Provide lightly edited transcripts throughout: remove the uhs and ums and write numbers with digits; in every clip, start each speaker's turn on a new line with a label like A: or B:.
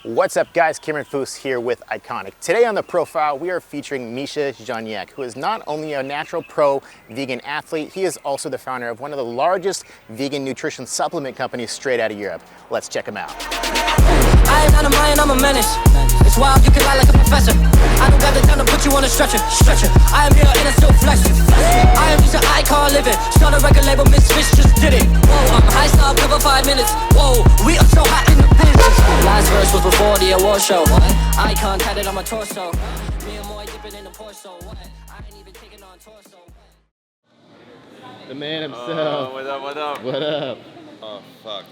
A: What's up guys, Cameron Foose here with Iconic. Today on the profile, we are featuring Mischa Janiec, who is not only a natural pro vegan athlete, he is also the founder of one of the largest vegan nutrition supplement companies straight out of Europe. Let's check him out.
B: I am not a lion, I'm a menace. It's wild, you can lie like a professor. I don't got the time to put you on a stretcher. I am here and I still flex. I am just an icon living. Start a record label, Misfits just did it. Whoa, I'm high style, cover 5 minutes. Whoa, we are so hot in the business. Last verse was before the award show. Icon tatted on my torso. Me and Moy dipping in the torso. I ain't even taking on torso.
A: The man himself.
C: What up, what up?
A: What up?
C: Oh, fuck.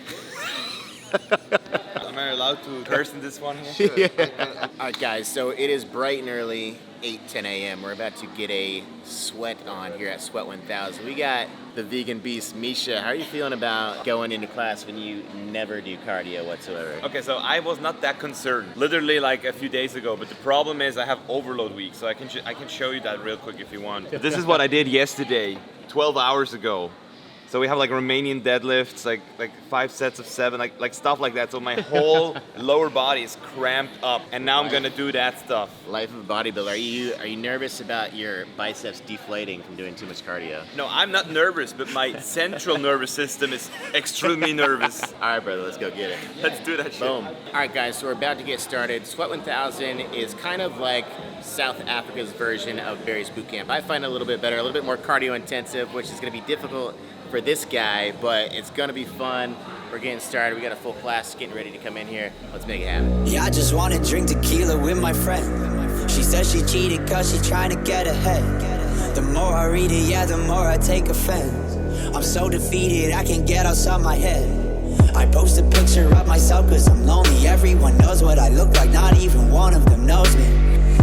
C: Am I allowed to curse in this one here?
A: Yeah. Alright guys, so it is bright and early, 8-10 a.m. We're about to get a sweat on here at Sweat 1000. We got the vegan beast, Mischa. How are you feeling about going into class when you never do cardio whatsoever?
C: Okay, so I was not that concerned, literally like a few days ago, but the problem is I have overload week, so I can show you that real quick if you want. This is what I did yesterday, 12 hours ago. So we have like Romanian deadlifts, like 5 sets of 7, like stuff like that. So my whole lower body is cramped up, and now I'm gonna do that stuff.
A: Life of a bodybuilder. Are you nervous about your biceps deflating from doing too much cardio?
C: No, I'm not nervous, but my central nervous system is extremely nervous.
A: All right, brother, let's go get it.
C: Let's do that shit.
A: Boom. All right, guys, so we're about to get started. Sweat 1000 is kind of like South Africa's version of Barry's Boot Camp. I find it a little bit better, a little bit more cardio intensive, which is gonna be difficult for this guy, but it's gonna be fun. We're getting started. We got a full class getting ready to come in here. Let's make it happen.
D: Yeah, I just wanna drink tequila with my friend. She says she cheated cause she trying to get ahead. The more I read it, yeah, the more I take offense. I'm so defeated, I can't get outside my head. I post a picture of myself cause I'm lonely. Everyone knows what I look like, not even one of them knows me.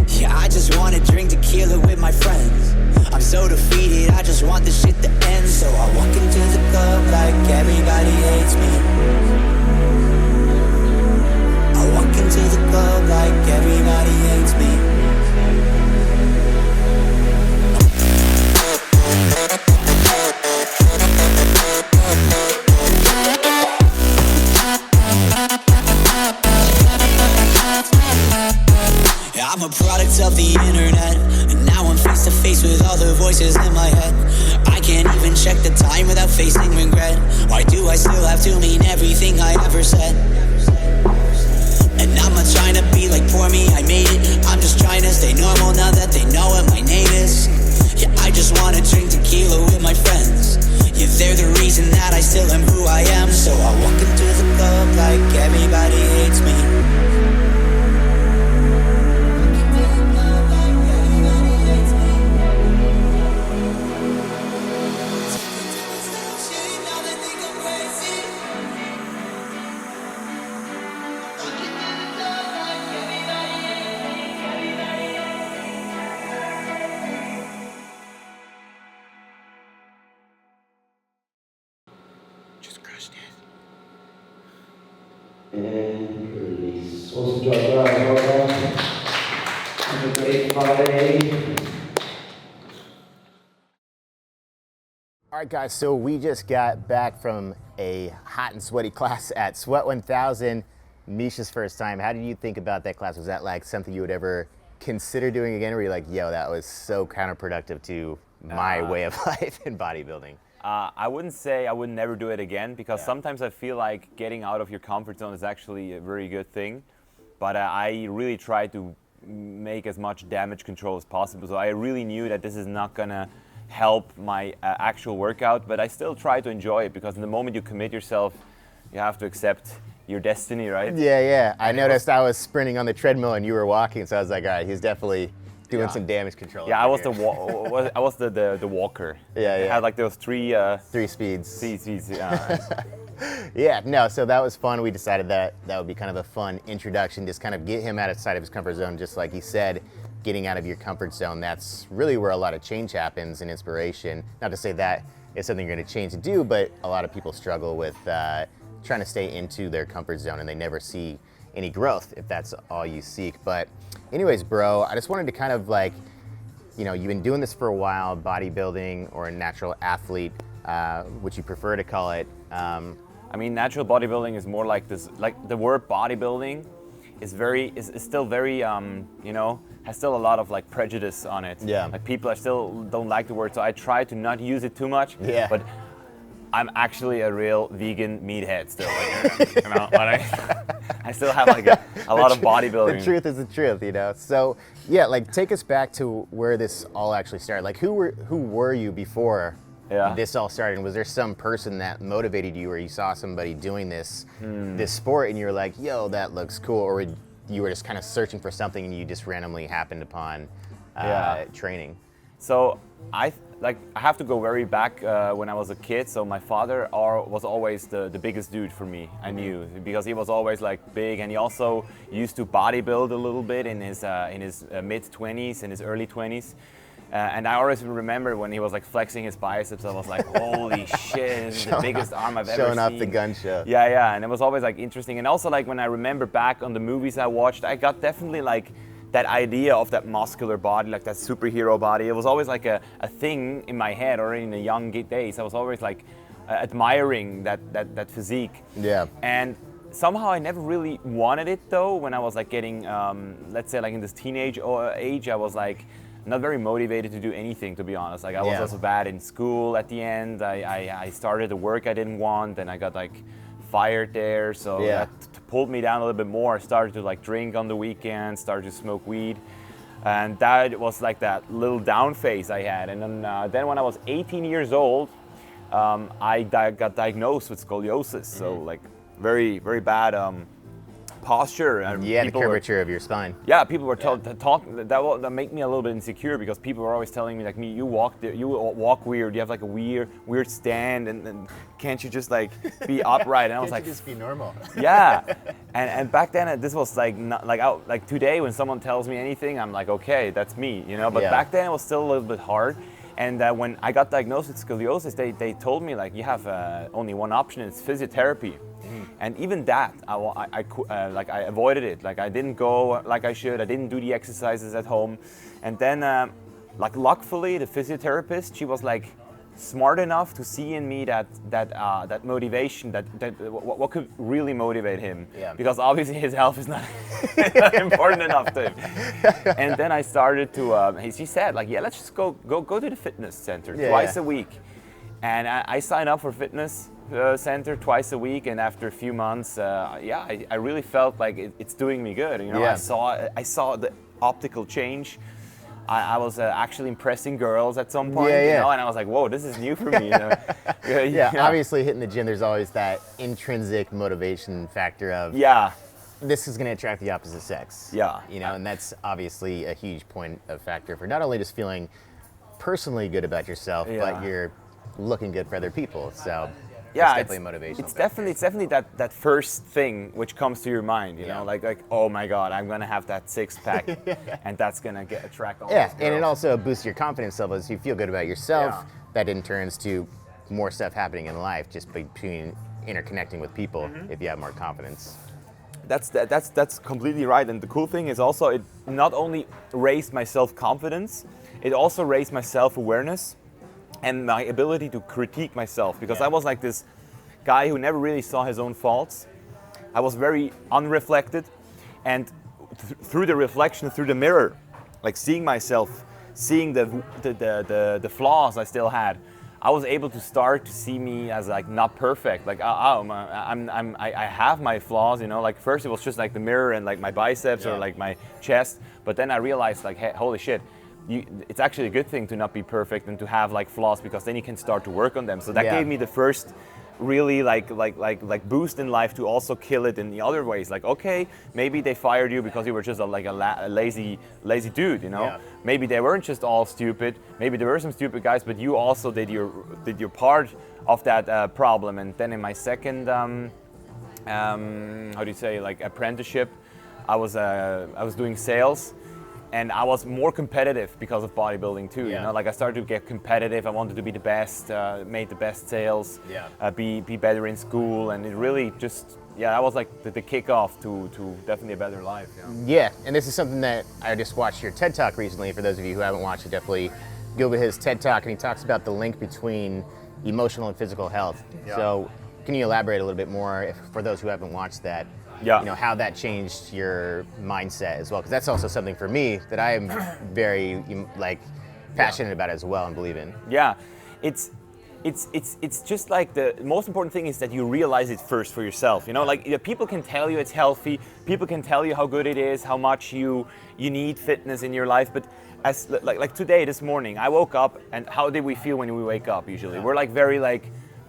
D: Yeah, I just wanna drink tequila with my friends. I'm so defeated, I just want this shit to end. So I walk into the club like everybody hates me. I walk into the club like everybody hates me. I'm a product of the internet, and now I'm face to face with all the voices in my head. I can't even check the time without facing regret. Why do I still have to mean everything I ever said? And I'm not trying to be like poor me, I made it. I'm just trying to stay normal now that they know what my name is. Yeah, I just wanna drink tequila with my friends. Yeah, they're the reason that I still am who I am. So I walk into the club like everybody hates me.
E: And release. Awesome job, guys. Well done. Have a great Friday.
A: All right, guys, so we just got back from a hot and sweaty class at Sweat 1000. Mischa's first time. How did you think about that class? Was that like something you would ever consider doing again? Or were you like, yo, that was so counterproductive to my way of life in bodybuilding?
C: I wouldn't say I would never do it again, because sometimes I feel like getting out of your comfort zone is actually a very good thing. But I really try to make as much damage control as possible. So I really knew that this is not gonna help my actual workout, but I still try to enjoy it, because in the moment you commit yourself, you have to accept your destiny, right?
A: Yeah. I noticed I was sprinting on the treadmill and you were walking, so I was like, all right, he's definitely doing some damage control.
C: Yeah, I was the walker.
A: Yeah.
C: I had like those three
A: speeds.
C: Speeds.
A: Yeah, no, so that was fun. We decided that would be kind of a fun introduction, just kind of get him outside of his comfort zone, just like he said, getting out of your comfort zone. That's really where a lot of change happens and inspiration. Not to say that is something you're gonna change to do, but a lot of people struggle with trying to stay into their comfort zone and they never see any growth if that's all you seek. But anyways, bro, I just wanted to kind of like, you know, you've been doing this for a while, bodybuilding or a natural athlete, which you prefer to call it.
C: I mean, natural bodybuilding is more like this, like the word bodybuilding is still very you know, has still a lot of like prejudice on it.
A: Yeah.
C: Like people are still don't like the word, so I try to not use it too much.
A: Yeah.
C: But I'm actually a real vegan meathead still. Like, you know, but I still have like a lot of bodybuilding.
A: The truth is the truth, you know. So yeah, like take us back to where this all actually started. Like who were you before this all started? And was there some person that motivated you, or you saw somebody doing this sport and you were like, yo, that looks cool, or you were just kind of searching for something and you just randomly happened upon training?
C: So I have to go very back when I was a kid. So my father was always the biggest dude for me. I knew, because he was always like big, and he also used to bodybuild a little bit in his mid-20s, in his early 20s. And I always remember when he was like flexing his biceps, I was like, holy shit, this is the biggest arm I've ever seen.
A: Showing off the gun show.
C: Yeah, and it was always like interesting. And also like when I remember back on the movies I watched, I got definitely like that idea of that muscular body, like that superhero body. It was always like a thing in my head already in the young days. I was always like admiring that physique.
A: Yeah.
C: And somehow I never really wanted it though. When I was like getting, let's say like in this teenage age, I was like not very motivated to do anything, to be honest. Like I was also bad in school at the end. I started the work I didn't want, and I got like fired there, so that pulled me down a little bit more. I started to like drink on the weekends, started to smoke weed, and that was like that little down phase I had. And then when I was 18 years old, I got diagnosed with scoliosis, so like very, very bad posture. And
A: the curvature of your spine.
C: Yeah, people were that made me a little bit insecure, because people were always telling me like, you walk weird, you have like a weird stand, and can't you just like be upright? And I was like,
A: just be normal.
C: Yeah, and back then this was like not like today when someone tells me anything, I'm like, okay, that's me, you know. But back then it was still a little bit hard. And when I got diagnosed with scoliosis, they told me like, you have only one option, it's physiotherapy. And even that, I avoided it. Like I didn't go like I should. I didn't do the exercises at home. And then, like luckily, the physiotherapist, she was like smart enough to see in me that motivation, that what could really motivate him. Yeah. Because obviously his health is not important enough to him. And then I started to. She said like, let's just go to the fitness center twice a week. And I signed up for fitness center twice a week, and after a few months, I really felt like it's doing me good. You know, I saw the optical change. I was actually impressing girls at some point, you know, and I was like, whoa, this is new for me. You know?
A: Obviously hitting the gym, there's always that intrinsic motivation factor of this is going to attract the opposite sex. Yeah, you know, and that's obviously a huge point of factor for not only just feeling personally good about yourself, but you're looking good for other people. So it's definitely a motivation.
C: It's definitely that first thing which comes to your mind, you know, like oh my God, I'm gonna have that six pack, and that's gonna attract all these girls.
A: And it also boosts your confidence levels. You feel good about yourself. That in turns to more stuff happening in life just between interconnecting with people. If you have more confidence.
C: That's completely right. And the cool thing is also it not only raised my self-confidence, it also raised my self-awareness and my ability to critique myself, because I was like this guy who never really saw his own faults. I was very unreflected, and through the reflection, through the mirror, like seeing myself, seeing the flaws I still had, I was able to start to see me as like not perfect. Like I have my flaws, you know. Like first it was just like the mirror and like my biceps or like my chest, but then I realized like, hey, holy shit. It's actually a good thing to not be perfect and to have like flaws, because then you can start to work on them. So that gave me the first really like boost in life to also kill it in the other ways. Like, okay, maybe they fired you because you were just a lazy dude, you know. Yeah. Maybe they weren't just all stupid. Maybe there were some stupid guys, but you also did your part of that problem. And then in my second apprenticeship, I was doing sales. And I was more competitive because of bodybuilding too. You know, like I started to get competitive. I wanted to be the best, made the best sales, be better in school, and it really just that was like the kickoff to definitely a better life.
A: Yeah, and this is something that I just watched your TED Talk recently. For those of you who haven't watched it, definitely Google his TED Talk, and he talks about the link between emotional and physical health. So, can you elaborate a little bit more for those who haven't watched that?
C: Yeah.
A: how that changed your mindset as well, because that's also something for me that I am very passionate about as well and believe in.
C: Yeah, it's just like the most important thing is that you realize it first for yourself. Like people can tell you it's healthy, people can tell you how good it is, how much you need fitness in your life, but as like today, this morning, I woke up, and how did we feel when we wake up? Usually, we're like very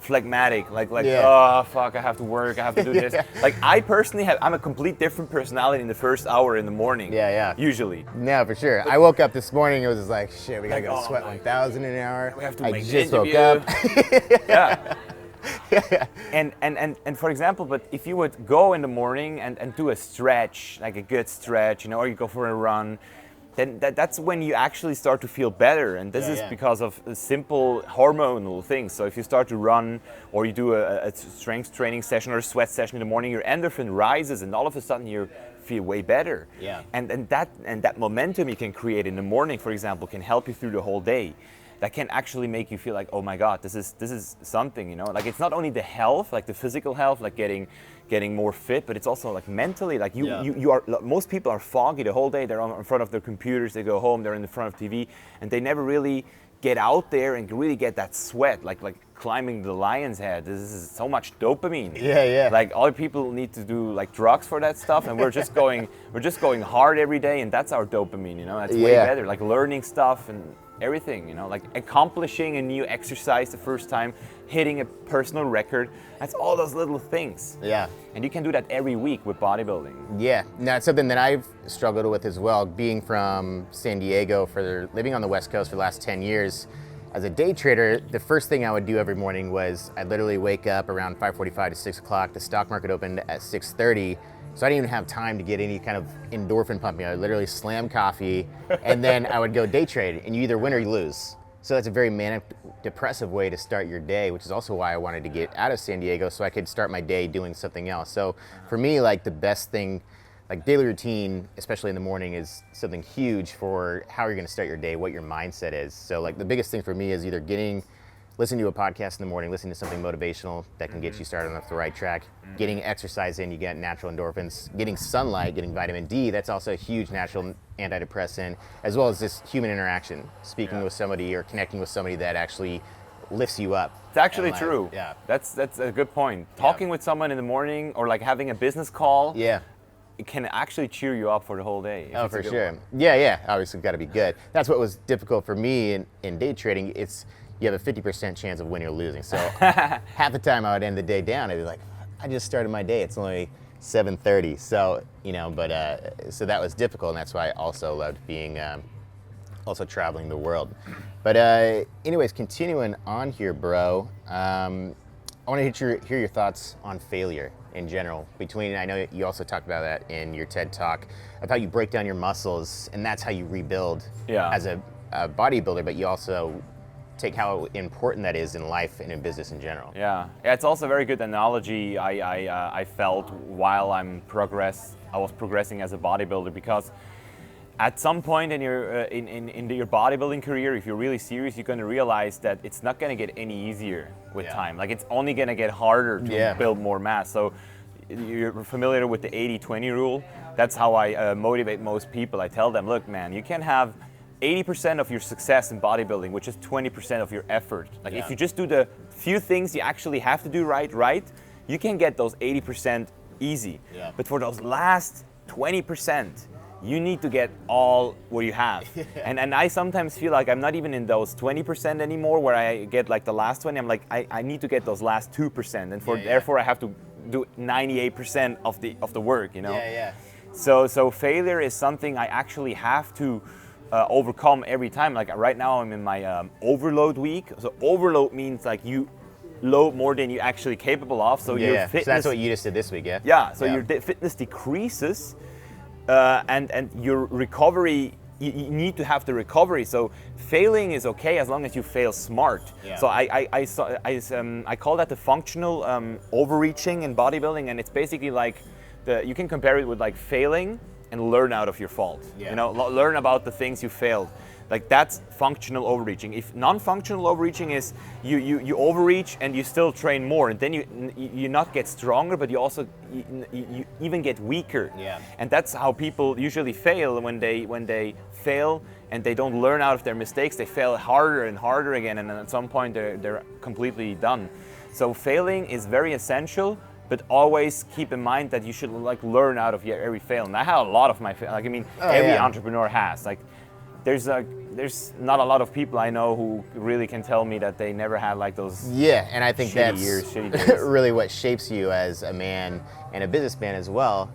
C: phlegmatic, oh fuck, I have to work, I have to do this. Like I personally I'm a complete different personality in the first hour in the morning. Usually.
A: No, for sure. I woke up this morning, it was just like, shit, we gotta go sweat 1,000 an hour.
C: We have to
A: I
C: make
A: just
C: an
A: woke
C: interview.
A: up.
C: Yeah. And for example, but if you would go in the morning and do a stretch, like a good stretch, or you go for a run, then that's when you actually start to feel better. And this is because of simple hormonal things. So if you start to run, or you do a strength training session or a sweat session in the morning, your endorphin rises, and all of a sudden you feel way better. And that momentum you can create in the morning, for example, can help you through the whole day. That can actually make you feel like, oh my God, this is something, Like it's not only the health, like the physical health, like getting more fit, but it's also like mentally, like you are. Most people are foggy the whole day. They're in front of their computers. They go home. They're in the front of TV, and they never really get out there and really get that sweat, like climbing the lion's head. This is so much dopamine. Like other people need to do like drugs for that stuff, and we're just going hard every day, and that's our dopamine. That's way better. Like learning stuff and everything, like accomplishing a new exercise the first time, hitting a personal record. That's all those little things. And you can do that every week with bodybuilding.
A: No, it's something that I've struggled with as well, being from San Diego, living on the West Coast for the last 10 years. As a day trader, the first thing I would do every morning was I'd literally wake up around 5:45 to 6 o'clock. The stock market opened at 6:30. So I didn't even have time to get any kind of endorphin pumping. I would literally slam coffee, and then I would go day trade, and you either win or you lose. So that's a very manic, depressive way to start your day, which is also why I wanted to get out of San Diego so I could start my day doing something else. So for me, like the best thing, like daily routine, especially in the morning, is something huge for how you're gonna start your day, what your mindset is. So like the biggest thing for me is either listening to a podcast in the morning, listening to something motivational that can get you started on the right track, getting exercise in, you get natural endorphins, getting sunlight, getting vitamin D, that's also a huge natural antidepressant, as well as this human interaction, speaking with somebody or connecting with somebody that actually lifts you up.
C: It's actually true. That's a good point. Talking with someone in the morning, or like having a business call, it can actually cheer you up for the whole day.
A: Oh, for sure. Obviously got to be good. That's what was difficult for me in day trading. You have a 50% chance of winning or losing. So half the time I would end the day down. I'd be like, I just started my day. It's only 7:30. So, so that was difficult. And that's why I also loved being, also traveling the world. But anyways, continuing on here, bro, I want to hear your thoughts on failure in general. I know you also talked about that in your TED Talk, of how you break down your muscles, and that's how you rebuild as a bodybuilder, but you also take how important that is in life and in business in general.
C: Yeah, it's also a very good analogy I felt while I was progressing as a bodybuilder, because at some point in your your bodybuilding career, if you're really serious, you're going to realize that it's not going to get any easier with time. Like it's only going to get harder to build more mass. So you're familiar with the 80-20 rule. That's how I motivate most people. I tell them, look, man, you can have 80% of your success in bodybuilding, which is 20% of your effort. Like if you just do the few things you actually have to do right, you can get those 80% easy. But for those last 20%, you need to get all what you have. And I sometimes feel like I'm not even in those 20% anymore, where I get like the last 20. I'm like, I need to get those last 2%, and therefore I have to do 98% of the work, So failure is something I actually have to overcome every time. Like right now I'm in my overload week. So overload means like you load more than you're actually capable of. So your fitness.
A: So that's what you just did this week,
C: your fitness decreases, and your recovery. You need to have the recovery. So failing is okay as long as you fail smart. So I call that the functional overreaching in bodybuilding, and it's basically like you can compare it with like failing and learn out of your fault.
A: Yeah.
C: You know, learn about the things you failed. Like that's functional overreaching. If non-functional overreaching is you overreach and you still train more, and then you not get stronger, but you also you even get weaker.
A: Yeah.
C: And that's how people usually fail when they fail and they don't learn out of their mistakes. They fail harder and harder again, and then at some point they're completely done. So failing is very essential. But always keep in mind that you should like learn out of every fail. And I had a lot of my like I mean every entrepreneur has like. There's not a lot of people I know who really can tell me that they never had like those
A: And I think
C: shitty
A: that's
C: days.
A: really what shapes you as a man and a businessman as well,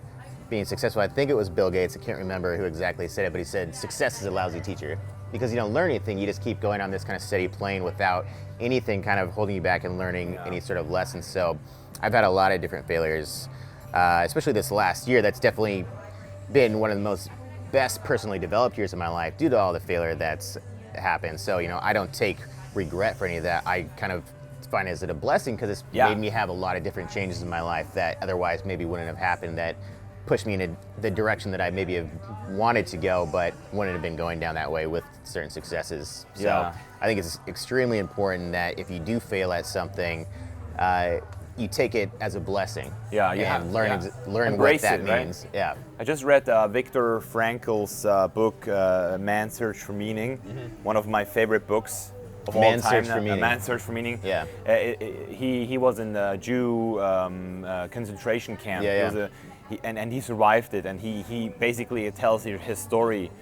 A: being successful. I think it was Bill Gates, I can't remember who exactly said it, but he said success is a lousy teacher. Because you don't learn anything, you just keep going on this kind of steady plane without anything kind of holding you back and learning any sort of lessons. So I've had a lot of different failures, especially this last year. That's definitely been one of the most best personally developed years of my life due to all the failure that's happened. So, you know, I don't take regret for any of that. I kind of find it as a blessing because it's made me have a lot of different changes in my life that otherwise maybe wouldn't have happened, that pushed me in the direction that I maybe have wanted to go, but wouldn't have been going down that way with certain successes. So I think it's extremely important that if you do fail at something, you take it as a blessing.
C: And
A: learn
C: Embrace
A: what that
C: it, right?
A: means. Yeah.
C: I just read Viktor Frankl's book, Man's Search for Meaning, one of my favorite books of all
A: Man's
C: time.
A: Search for Meaning.
C: Man's Search for Meaning.
A: Yeah.
C: He was in the Jew concentration camp. And he survived it, and he basically tells his story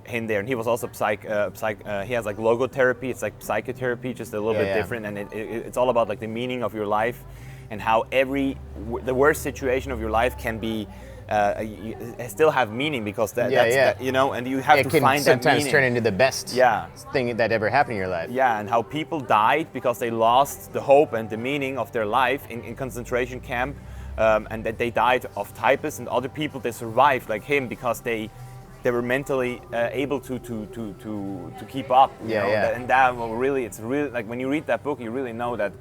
C: in there. And he was also he has like logotherapy. It's like psychotherapy, just a little bit different, and it's all about like the meaning of your life and how the worst situation of your life can be still have meaning, because that you know, and you have to find that meaning. It can
A: sometimes turn into the best thing that ever happened in your life.
C: Yeah, and how people died because they lost the hope and the meaning of their life in concentration camp, and that they died of typhus, and other people, they survived like him because they were mentally able to keep up. You know? And that really, it's really like when you read that book, you really know that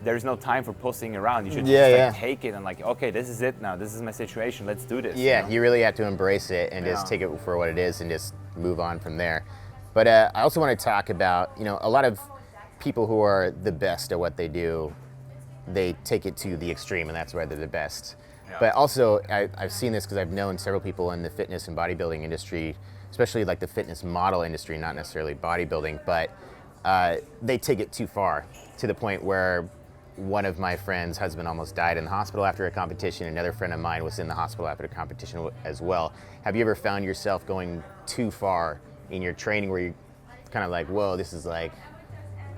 C: there's no time for pussing around. You should just take it and like, okay, this is it now. This is my situation. Let's do this.
A: Yeah,
C: you know?
A: You really have to embrace it and just take it for what it is and just move on from there. But I also want to talk about, you know, a lot of people who are the best at what they do, they take it to the extreme, and that's why they're the best. Yeah. But also, I've seen this because I've known several people in the fitness and bodybuilding industry, especially like the fitness model industry, not necessarily bodybuilding, but they take it too far to the point where one of my friend's husband almost died in the hospital after a competition. Another friend of mine was in the hospital after a competition as well. Have you ever found yourself going too far in your training where you're kind of like, whoa, this is like,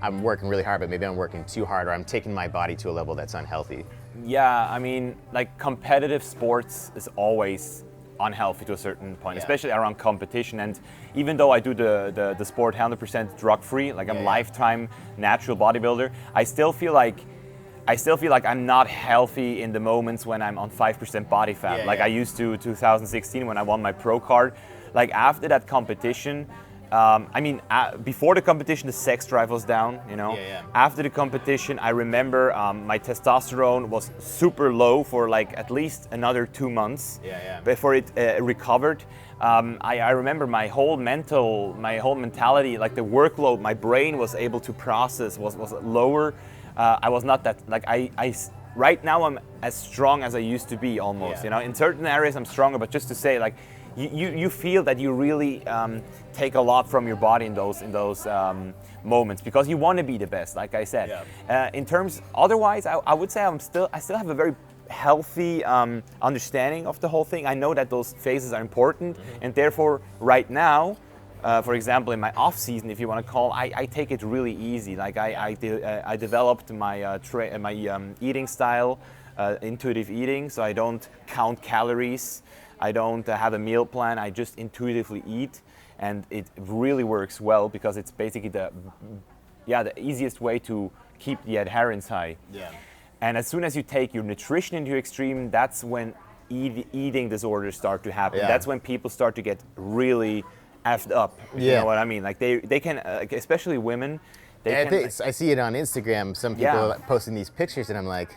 A: I'm working really hard, but maybe I'm working too hard, or I'm taking my body to a level that's unhealthy?
C: Yeah, I mean, like competitive sports is always unhealthy to a certain point, especially around competition. And even though I do the sport 100% drug-free, like I'm lifetime natural bodybuilder, I still feel like I'm not healthy in the moments when I'm on 5% body fat, I used to 2016 when I won my pro card. Like after that competition, before the competition, the sex drive was down, you know. After the competition, I remember my testosterone was super low for like at least another 2 months before it recovered. I remember my whole mentality, like the workload my brain was able to process was lower. I was not that, like right now I'm as strong as I used to be almost, you know. In certain areas I'm stronger, but just to say, like, you feel that you really take a lot from your body in those moments, because you want to be the best, like I said. In terms, otherwise, I would say I still have a very healthy understanding of the whole thing. I know that those phases are important, and therefore, right now, for example, in my off season, if you want to call, I take it really easy. Like I developed my eating style, intuitive eating, so I don't count calories. I don't have a meal plan. I just intuitively eat, and it really works well because it's basically the easiest way to keep the adherence high. And as soon as you take your nutrition into extreme, that's when eating disorders start to happen. That's when people start to get really effed up. You know what I mean? Like they can, especially women. I
A: see it on Instagram. Some people posting these pictures, and I'm like,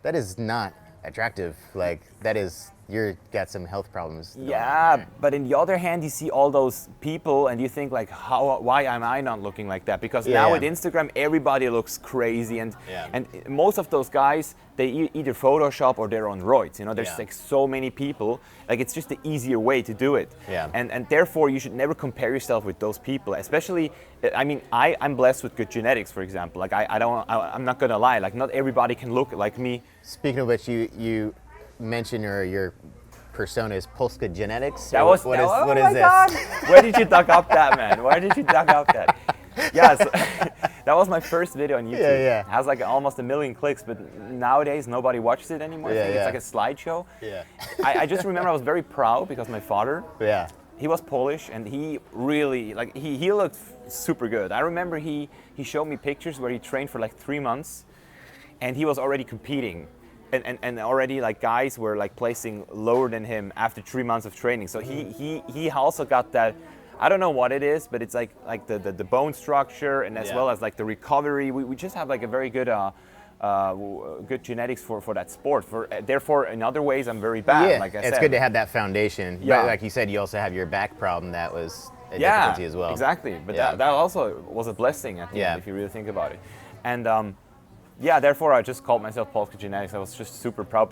A: that is not attractive. Like that is you're got some health problems. going on
C: Yeah,
A: there.
C: but in the other hand, you see all those people and you think like, why am I not looking like that? Because
A: Yeah,
C: now
A: yeah.
C: with Instagram, everybody looks crazy, and
A: Yeah.
C: and most of those guys, they either Photoshop or they're on roids. You know, there's
A: Yeah.
C: like so many people. Like it's just the easier way to do it.
A: Yeah.
C: And therefore, you should never compare yourself with those people. Especially, I mean, I'm blessed with good genetics, for example. Like I'm not gonna lie. Like not everybody can look like me.
A: Speaking of which, you mentioned your persona is Polska Genetics.
C: That
A: Or
C: was
A: what
C: that,
A: is
C: oh
A: what
C: my
A: is this?
C: God. Where did you dug up that, man? Where did you dug up that? Yeah, so that was my first video on YouTube.
A: Yeah, yeah.
C: It has like almost 1 million clicks, but nowadays nobody watches it anymore.
A: Yeah,
C: I think
A: yeah.
C: it's like a slideshow.
A: Yeah.
C: I just remember I was very proud because my father,
A: Yeah.
C: he was Polish and he really, like he looked super good. I remember he showed me pictures where he trained for like 3 months and he was already competing. And already like guys were like placing lower than him after 3 months of training. So he also got that, I don't know what it is, but it's like the bone structure and as
A: Yeah.
C: well as like the recovery. We just have like a very good good genetics for that sport. Therefore, in other ways, I'm very bad.
A: Yeah,
C: Like I
A: it's
C: said.
A: good to have that foundation.
C: Yeah.
A: But like you said, you also have your back problem that was a
C: Yeah,
A: difficulty as well.
C: exactly. But
A: Yeah.
C: that also was a blessing, I think,
A: Yeah.
C: if you really think about it. And yeah, therefore I just called myself Polska Genetics. I was just super proud.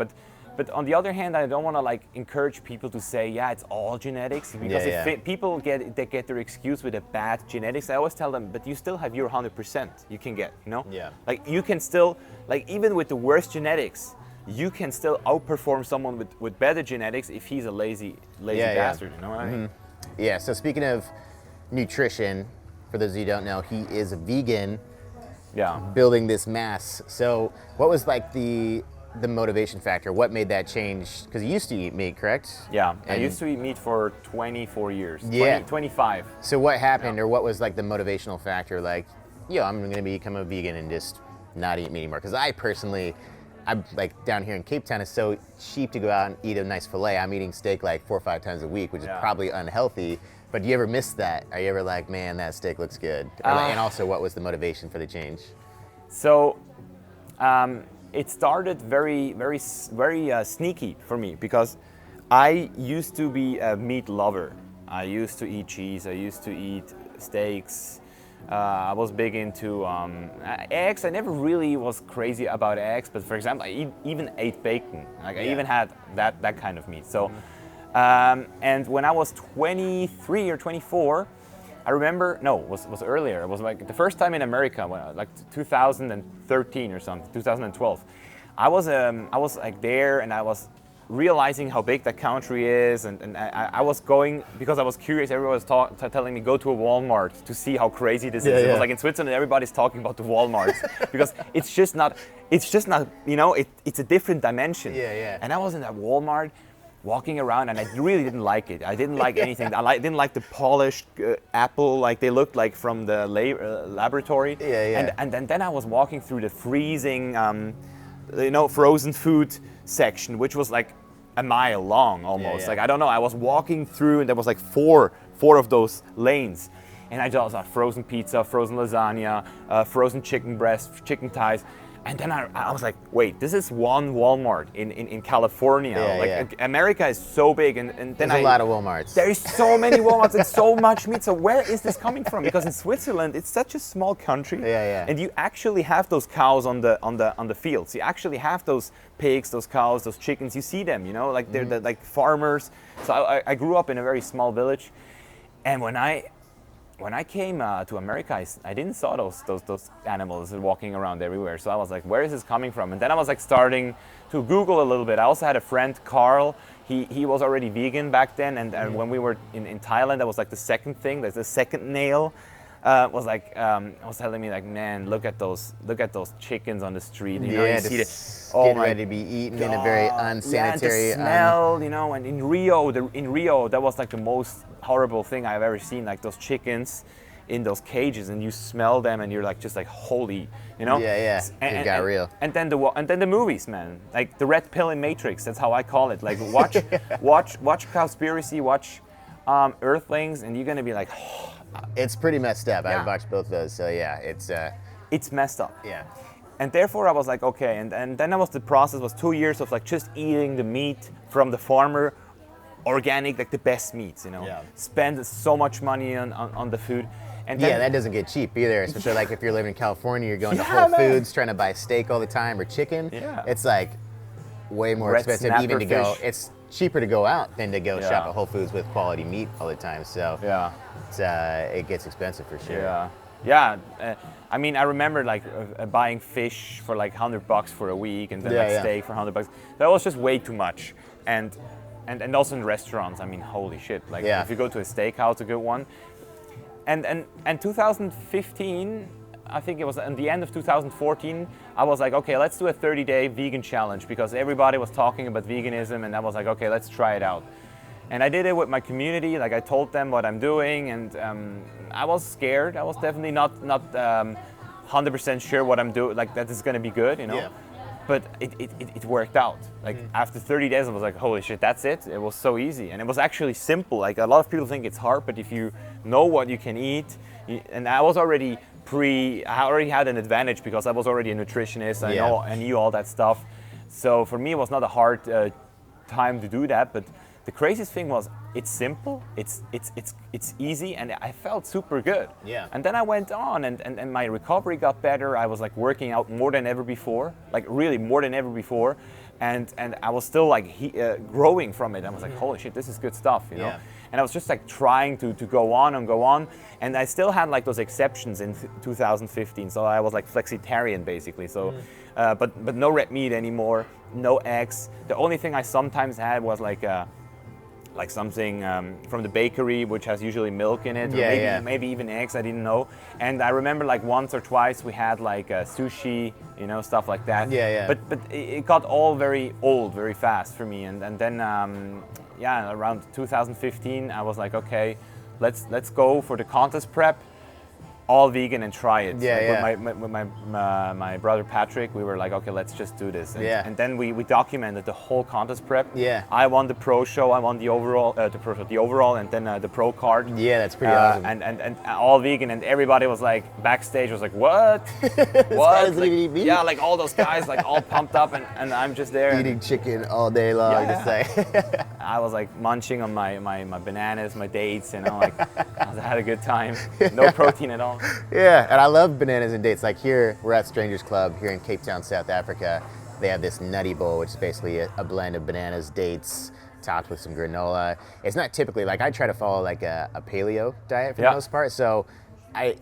C: But on the other hand, I don't want to like encourage people to say, yeah, it's all genetics, because
A: Yeah, yeah.
C: people get their excuse with a bad genetics. I always tell them, but you still have your 100% you can get, you know?
A: Yeah.
C: Like you can still, like even with the worst genetics, you can still outperform someone with better genetics if he's a lazy
A: Yeah, yeah.
C: bastard, you know what I mean?
A: Yeah, so speaking of nutrition, for those of you who don't know, he is a vegan,
C: Yeah.
A: building this mass. So what was like the motivation factor? What made that change? Because you used to eat meat, correct?
C: Yeah, I
A: And-
C: used to eat meat for 24 years.
A: Yeah.
C: 25.
A: So what happened, or what was like the motivational factor? Like, I'm going to become a vegan and just not eat meat anymore. Because I personally, I'm like down here in Cape Town, it's so cheap to go out and eat a nice fillet. I'm eating steak like 4 or 5 times a week, which is
C: Yeah.
A: probably unhealthy. But do you ever miss that? Are you ever like, man, that steak looks good? And also, what was the motivation for the change?
C: So it started very sneaky for me, because I used to be a meat lover. I used to eat cheese. I used to eat steaks. I was big into eggs. I never really was crazy about eggs, but for example, I even ate bacon. Like I
A: Yeah.
C: even had that kind of meat. So, and when I was 23 or 24, I remember, no, it was earlier. It was like the first time in America, like 2013 or something, 2012. I was like there, and I was realizing how big that country is, and I was going because I was curious. Everyone was telling me go to a Walmart to see how crazy this is. It
A: yeah.
C: was like in Switzerland, everybody's talking about the Walmarts because it's just not, you know, it's a different dimension.
A: Yeah, yeah.
C: And I was in that Walmart, walking around, and I really didn't like it. I didn't like anything. Didn't like the polished apple, like they looked like from the laboratory.
A: Yeah, yeah.
C: And then I was walking through the freezing, frozen food section, which was like a mile long almost.
A: yeah.
C: Like I don't know. I was walking through, and there was like four of those lanes, and I just saw frozen pizza, frozen lasagna, frozen chicken breast, chicken thighs. And then I was like, wait, this is one Walmart in California.
A: Yeah,
C: like
A: yeah.
C: America is so big, and then
A: There's a lot of Walmarts.
C: There's so many Walmarts and so much meat. So where is this coming from? Because in Switzerland, it's such a small country,
A: Yeah.
C: and you actually have those cows on the fields. You actually have those pigs, those cows, those chickens. You see them, like they're like farmers. So I grew up in a very small village, and when I came to America, I didn't saw those animals walking around everywhere. So I was like, where is this coming from? And then I was like starting to Google a little bit. I also had a friend, Carl. He was already vegan back then. And when we were in Thailand, that was like the second thing. That's the second nail. Was telling me like, man, look at those chickens on the street. You see
A: just
C: oh
A: getting
C: my
A: ready to be eaten in a very unsanitary.
C: Yeah, and the smell, and in Rio, that was like the most horrible thing I've ever seen. Like those chickens in those cages, and you smell them, and you're like just like holy,
A: Yeah. It got real.
C: And then the movies, man, like the red pill in Matrix. That's how I call it. Like watch Cowspiracy, watch Earthlings, and you're gonna be like,
A: It's pretty messed up.
C: Yeah.
A: I've watched both those, so yeah,
C: it's messed up.
A: yeah.
C: And therefore I was like, okay, and then the process was 2 years of like just eating the meat from the farmer, organic, like the best meats, you know.
A: Yeah.
C: Spend so much money on the food. And then,
A: Yeah, that doesn't get cheap either, especially like if you're living in California, you're going to
C: Yeah,
A: Whole
C: man.
A: Foods trying to buy steak all the time or chicken.
C: Yeah.
A: It's like way more
C: Red
A: expensive
C: snapper
A: even to go.
C: fish.
A: It's cheaper to go out than to go
C: Yeah.
A: shop at Whole Foods with quality meat all the time. So
C: yeah.
A: it's, it gets expensive for sure.
C: Yeah, yeah. I mean, I remember like buying fish for like $100 for a week, and then
A: Yeah,
C: like
A: yeah.
C: steak for $100. That was just way too much. And also in restaurants, I mean, holy shit! Like
A: Yeah.
C: if you go to a steakhouse, a good one. And 2015, I think it was at the end of 2014, I was like, okay, let's do a 30-day vegan challenge because everybody was talking about veganism, and I was like, okay, let's try it out. And I did it with my community. Like I told them what I'm doing, and I was scared. I was definitely not 100% sure what I'm doing. Like that is going to be good, you know.
A: Yeah.
C: But it worked out. Like after 30 days, I was like, holy shit, that's it. It was so easy, and it was actually simple. Like a lot of people think it's hard, but if you know what you can eat, and I was already I already had an advantage because I was already a nutritionist. I knew all that stuff. So for me, it was not a hard time to do that. But the craziest thing was it's simple, it's easy, and I felt super good.
A: Yeah.
C: And then I went on, and my recovery got better. I was like working out more than ever before, like really more than ever before, and I was still like growing from it. I was like, holy shit, this is good stuff, you know.
A: Yeah.
C: And I was just like trying to go on, and I still had like those exceptions in 2015. So I was like flexitarian basically. So, but no red meat anymore, no eggs. The only thing I sometimes had was like something from the bakery, which has usually milk in it, or maybe even eggs. I didn't know. And I remember like once or twice we had like sushi, you know, stuff like that.
A: Yeah.
C: But it got all very old very fast for me. And then around 2015, I was like, okay, let's go for the contest prep, all vegan, and try it. With my brother Patrick, we were like, okay, let's just do this. And then we documented the whole contest prep.
A: Yeah.
C: I won the pro show, I won the overall, and then the pro card.
A: Yeah, that's pretty awesome.
C: And all vegan, and everybody was like backstage was like, what?
A: Guy
C: What?
A: doesn't
C: Like,
A: even eat meat?
C: yeah, like all those guys like all pumped up, and I'm just there.
A: Eating chicken all day long,
C: Yeah.
A: to say.
C: I was like munching on my bananas, my dates, you know, like I had a good time. No protein at all.
A: Yeah, and I love bananas and dates. Like here, we're at Strangers Club here in Cape Town, South Africa. They have this nutty bowl, which is basically a blend of bananas, dates, topped with some granola. It's not typically, like I try to follow like a paleo diet for the most part. So I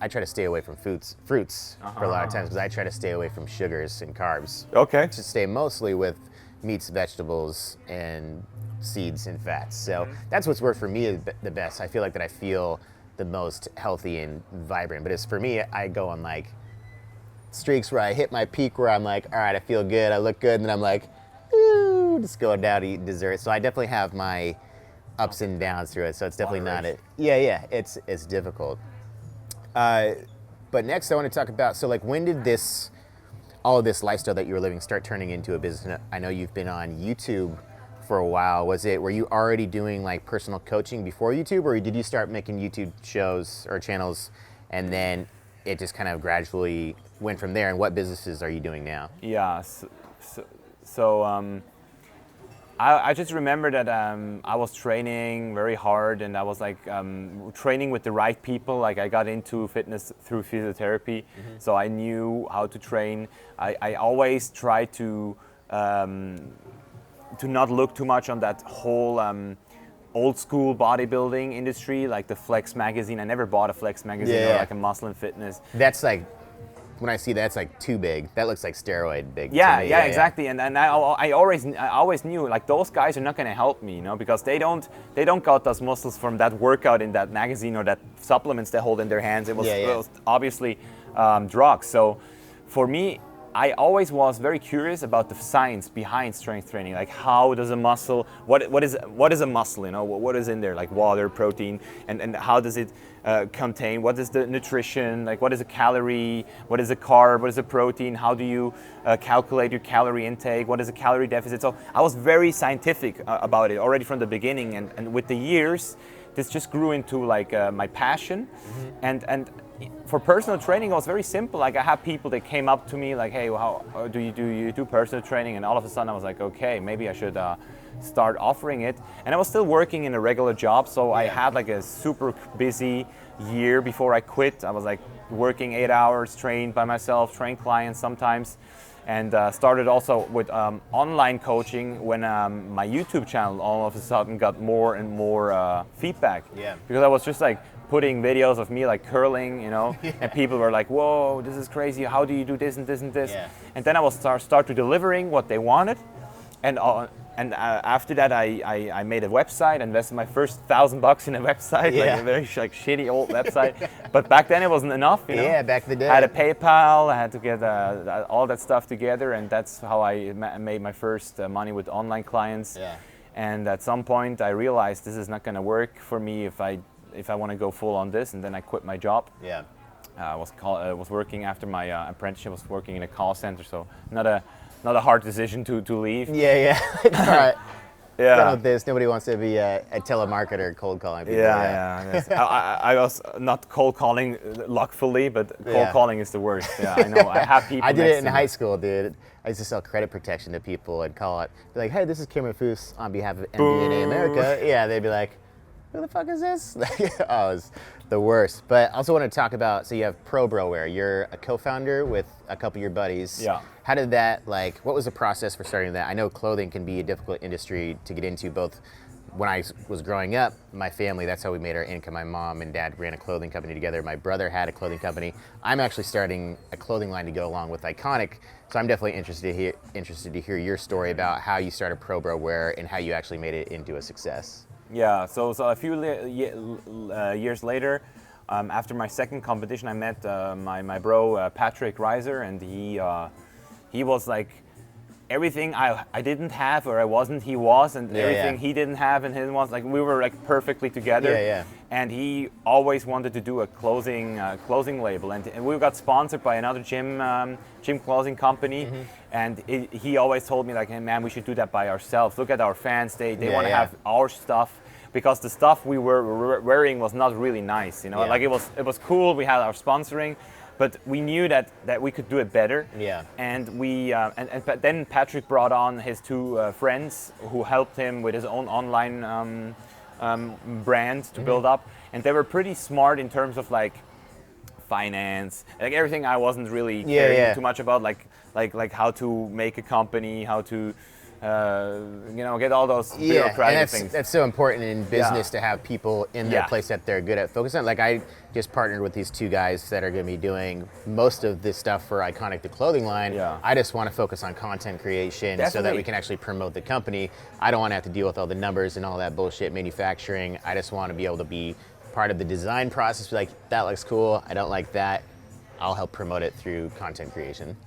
A: try to stay away from fruits for a lot of times because I try to stay away from sugars and carbs.
C: Okay.
A: To stay mostly with meats, vegetables, and seeds and fats. So that's what's worked for me the best. I feel like that I feel the most healthy and vibrant. But as for me, I go on like streaks where I hit my peak where I'm like, all right, I feel good, I look good, and then I'm like, ooh, just going down to eat dessert. So I definitely have my ups and downs through it. So it's definitely not it. Yeah, it's difficult. But next I want to talk about, so like when did all of this lifestyle that you were living start turning into a business? I know you've been on YouTube for a while. Were you already doing like personal coaching before YouTube, or did you start making YouTube shows or channels and then it just kind of gradually went from there? And what businesses are you doing now?
C: Yeah, so I just remember that I was training very hard, and I was like training with the right people. Like I got into fitness through physiotherapy, so I knew how to train. I always tried to not look too much on that whole old school bodybuilding industry, like the Flex magazine. I never bought a Flex magazine or like a Muscle and Fitness.
A: That's like, when I see that's like too big. That looks like steroid big.
C: Yeah, exactly. And I always knew like those guys are not going to help me, you know, because they don't got those muscles from that workout in that magazine or that supplements they hold in their hands. It was obviously drugs. So for me, I always was very curious about the science behind strength training. Like, how does a muscle, what is a muscle, you know, what is in there, like water, protein, and how does it contain, what is the nutrition, like what is a calorie, what is a carb, what is a protein, how do you calculate your calorie intake, what is a calorie deficit. So I was very scientific about it already from the beginning, and with the years, this just grew into like my passion. And for personal training, it was very simple. Like I had people that came up to me like, hey, how do you do personal training? And all of a sudden I was like, okay, maybe I should start offering it. And I was still working in a regular job, so I had like a super busy year before I quit. I was like working 8 hours, trained by myself, trained clients sometimes, and started also with online coaching when my YouTube channel all of a sudden got more and more feedback.
A: Yeah.
C: Because I was just like putting videos of me like curling, you know, and people were like, whoa, this is crazy, how do you do this and this and this?
A: Yeah.
C: And then I was start to delivering what they wanted, and after that I made a website, invested my first $1,000 in a website, like a very like shitty old website, but back then it wasn't enough, you know?
A: Yeah, back in the day.
C: I had a PayPal, I had to get all that stuff together, and that's how I made my first money with online clients.
A: Yeah.
C: And at some point I realized this is not going to work for me if I want to go full on this, and then I quit my job.
A: Yeah.
C: I was working after my apprenticeship. I was working in a call center, so not a hard decision to leave.
A: Yeah. All right.
C: Yeah.
A: Done with this. Nobody wants to be a telemarketer cold calling people.
C: Yes. I was not cold calling luckily, but cold
A: Yeah.
C: calling is the worst. Yeah, I know. I have people.
A: I did
C: next
A: it in
C: to
A: high
C: me.
A: scholl, dude. I used to sell credit protection to people and call it. Be like, hey, this is Cameron Foose on behalf of MBNA America. Yeah, they'd be like, who the fuck is this? Oh, it was the worst. But I also want to talk about, so you have Pro Broware. You're a co-founder with a couple of your buddies.
C: Yeah.
A: How did that, like, what was the process for starting that? I know clothing can be a difficult industry to get into, both when I was growing up, my family, that's how we made our income. My mom and dad ran a clothing company together. My brother had a clothing company. I'm actually starting a clothing line to go along with Iconic. So I'm definitely interested to hear your story about how you started Pro Broware and how you actually made it into a success.
C: Yeah, so a few years later, after my second competition, I met my bro Patrick Reiser, and he was like everything I didn't have or I wasn't, he was, and everything he didn't have and his was, like we were like perfectly together.
A: Yeah.
C: And he always wanted to do a clothing label, and we got sponsored by another gym clothing company, and he always told me like, hey man, we should do that by ourselves. Look at our fans, they want to have our stuff, because the stuff we were wearing was not really nice, you know. Like it was cool, we had our sponsoring, but we knew that we could do it better.
A: Yeah.
C: And we but then Patrick brought on his two friends who helped him with his own online brand to build up, and they were pretty smart in terms of like finance, like everything I wasn't really caring too much about, like how to make a company, how to get all those bureaucratic
A: and
C: things.
A: that's so important in business to have people in their place that they're good at focusing on. Like I just partnered with these two guys that are going to be doing most of this stuff for Iconic, the clothing line.
C: Yeah.
A: I just want to focus on content creation so that we can actually promote the company. I don't want to have to deal with all the numbers and all that bullshit manufacturing. I just want to be able to be part of the design process. Be like, that looks cool. I don't like that. I'll help promote it through content creation.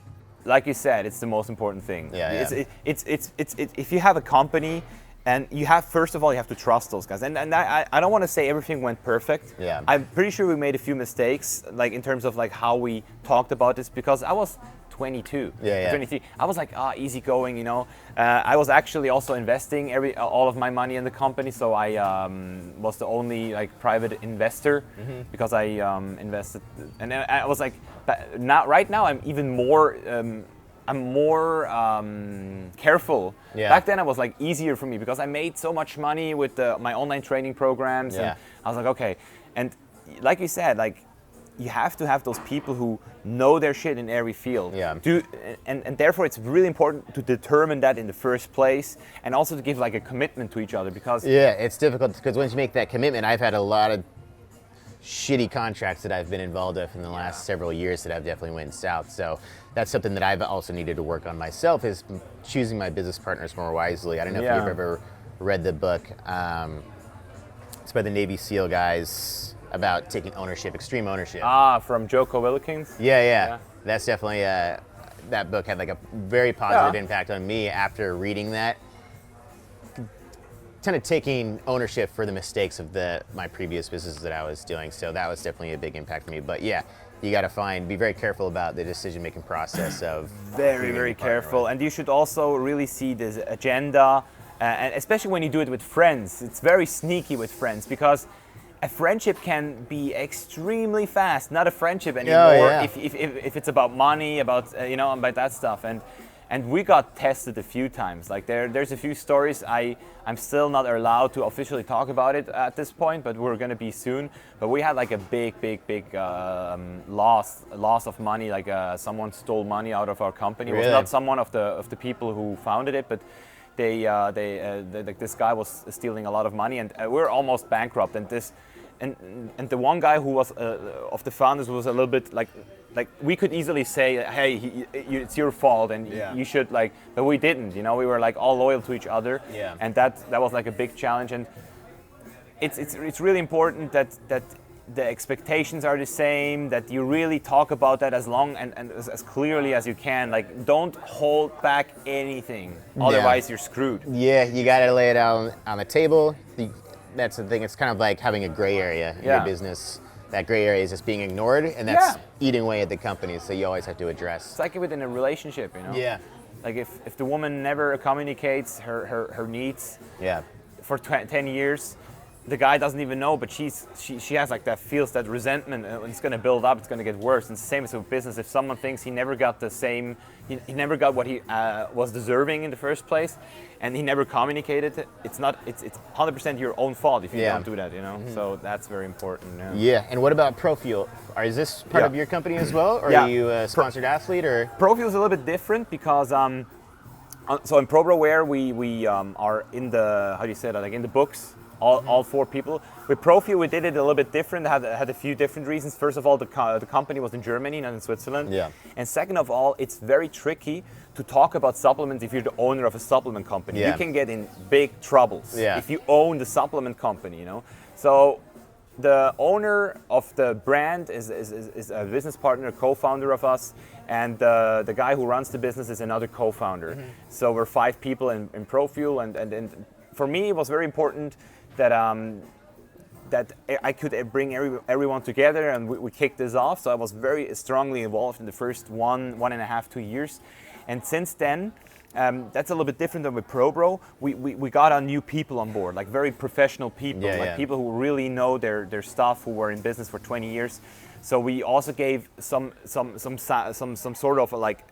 C: Like you said, it's the most important thing.
A: Yeah.
C: It's if you have a company, and you have, first of all, you have to trust those guys. And I don't want to say everything went perfect.
A: Yeah.
C: I'm pretty sure we made a few mistakes, like in terms of like how we talked about this, because I was 22, 23. I was like, easygoing, you know. I was actually also investing all of my money in the company, so I was the only like private investor because I invested, and I was like, right now I'm even more. I'm more careful.
A: Yeah.
C: Back then it was like easier for me because I made so much money with my online training programs, and I was like, okay. And like you said, like you have to have those people who know their shit in every field.
A: Yeah.
C: And therefore it's really important to determine that in the first place, and also to give like a commitment to each other, because
A: it's difficult because once you make that commitment, I've had a lot of shitty contracts that I've been involved with in the last several years that I've definitely went south. So that's something that I've also needed to work on myself, is choosing my business partners more wisely. I don't know if you've ever read the book. It's by the Navy SEAL guys about taking ownership, extreme ownership.
C: From Joko Willikins.
A: Yeah. That's definitely, that book had like a very positive impact on me after reading that. Kind of taking ownership for the mistakes of my previous businesses that I was doing. So that was definitely a big impact for me. But yeah, you got to be very careful about the decision-making process of
C: very careful. And you should also really see this agenda, and especially when you do it with friends. It's very sneaky with friends, because a friendship can be extremely fast, not a friendship anymore if it's about money, about about that stuff. And And we got tested a few times. Like there's a few stories I'm still not allowed to officially talk about it at this point, but we're gonna be soon. But we had like a big loss of money. Like someone stole money out of our company.
A: Really?
C: It was not someone of the people who founded it, but this guy was stealing a lot of money, and we're almost bankrupt. And the one guy who was of the founders was a little bit like we could easily say, hey, it's your fault and you should but we didn't. You know, we were like all loyal to each other, and that was like a big challenge. And it's really important that the expectations are the same, that you really talk about that as long and as clearly as you can. Like, don't hold back anything, otherwise you're screwed.
A: Yeah, you got to lay it out on the table. That's the thing. It's kind of like having a gray area in your business. That gray area is just being ignored, and that's eating away at the company. So you always have to address.
C: It's like within a relationship, you know.
A: Yeah.
C: Like if the woman never communicates her needs.
A: Yeah.
C: For 10 years, the guy doesn't even know, but she has like that, feels that resentment, and it's going to build up. It's going to get worse. And the same as with business. If someone thinks he never got the same, he never got what he was deserving in the first place, and he never communicated it, it's 100% your own fault if you don't do that, you know. So that's very important.
A: Yeah. And what about ProFuel? Is this part of your company as well, or are you a sponsored athlete, or?
C: ProFuel is a little bit different because so in ProBroWare we are in the, how do you say that, like in the books. All 4 people. With ProFuel, we did it a little bit different. Had a few different reasons. First of all, the company was in Germany, not in Switzerland.
A: Yeah.
C: And second of all, it's very tricky to talk about supplements if you're the owner of a supplement company.
A: Yeah.
C: You can get in big troubles if you own the supplement company, you know. So the owner of the brand is a business partner, co-founder of us, and the guy who runs the business is another co-founder. So we're 5 people in ProFuel, and for me, it was very important that I could bring everyone together, and we kicked this off. So I was very strongly involved in the first 1.5, 2 years, and since then, that's a little bit different than with ProBro. We got on new people on board, like very professional people, people who really know their stuff, who were in business for 20 years. So we also gave some sort of like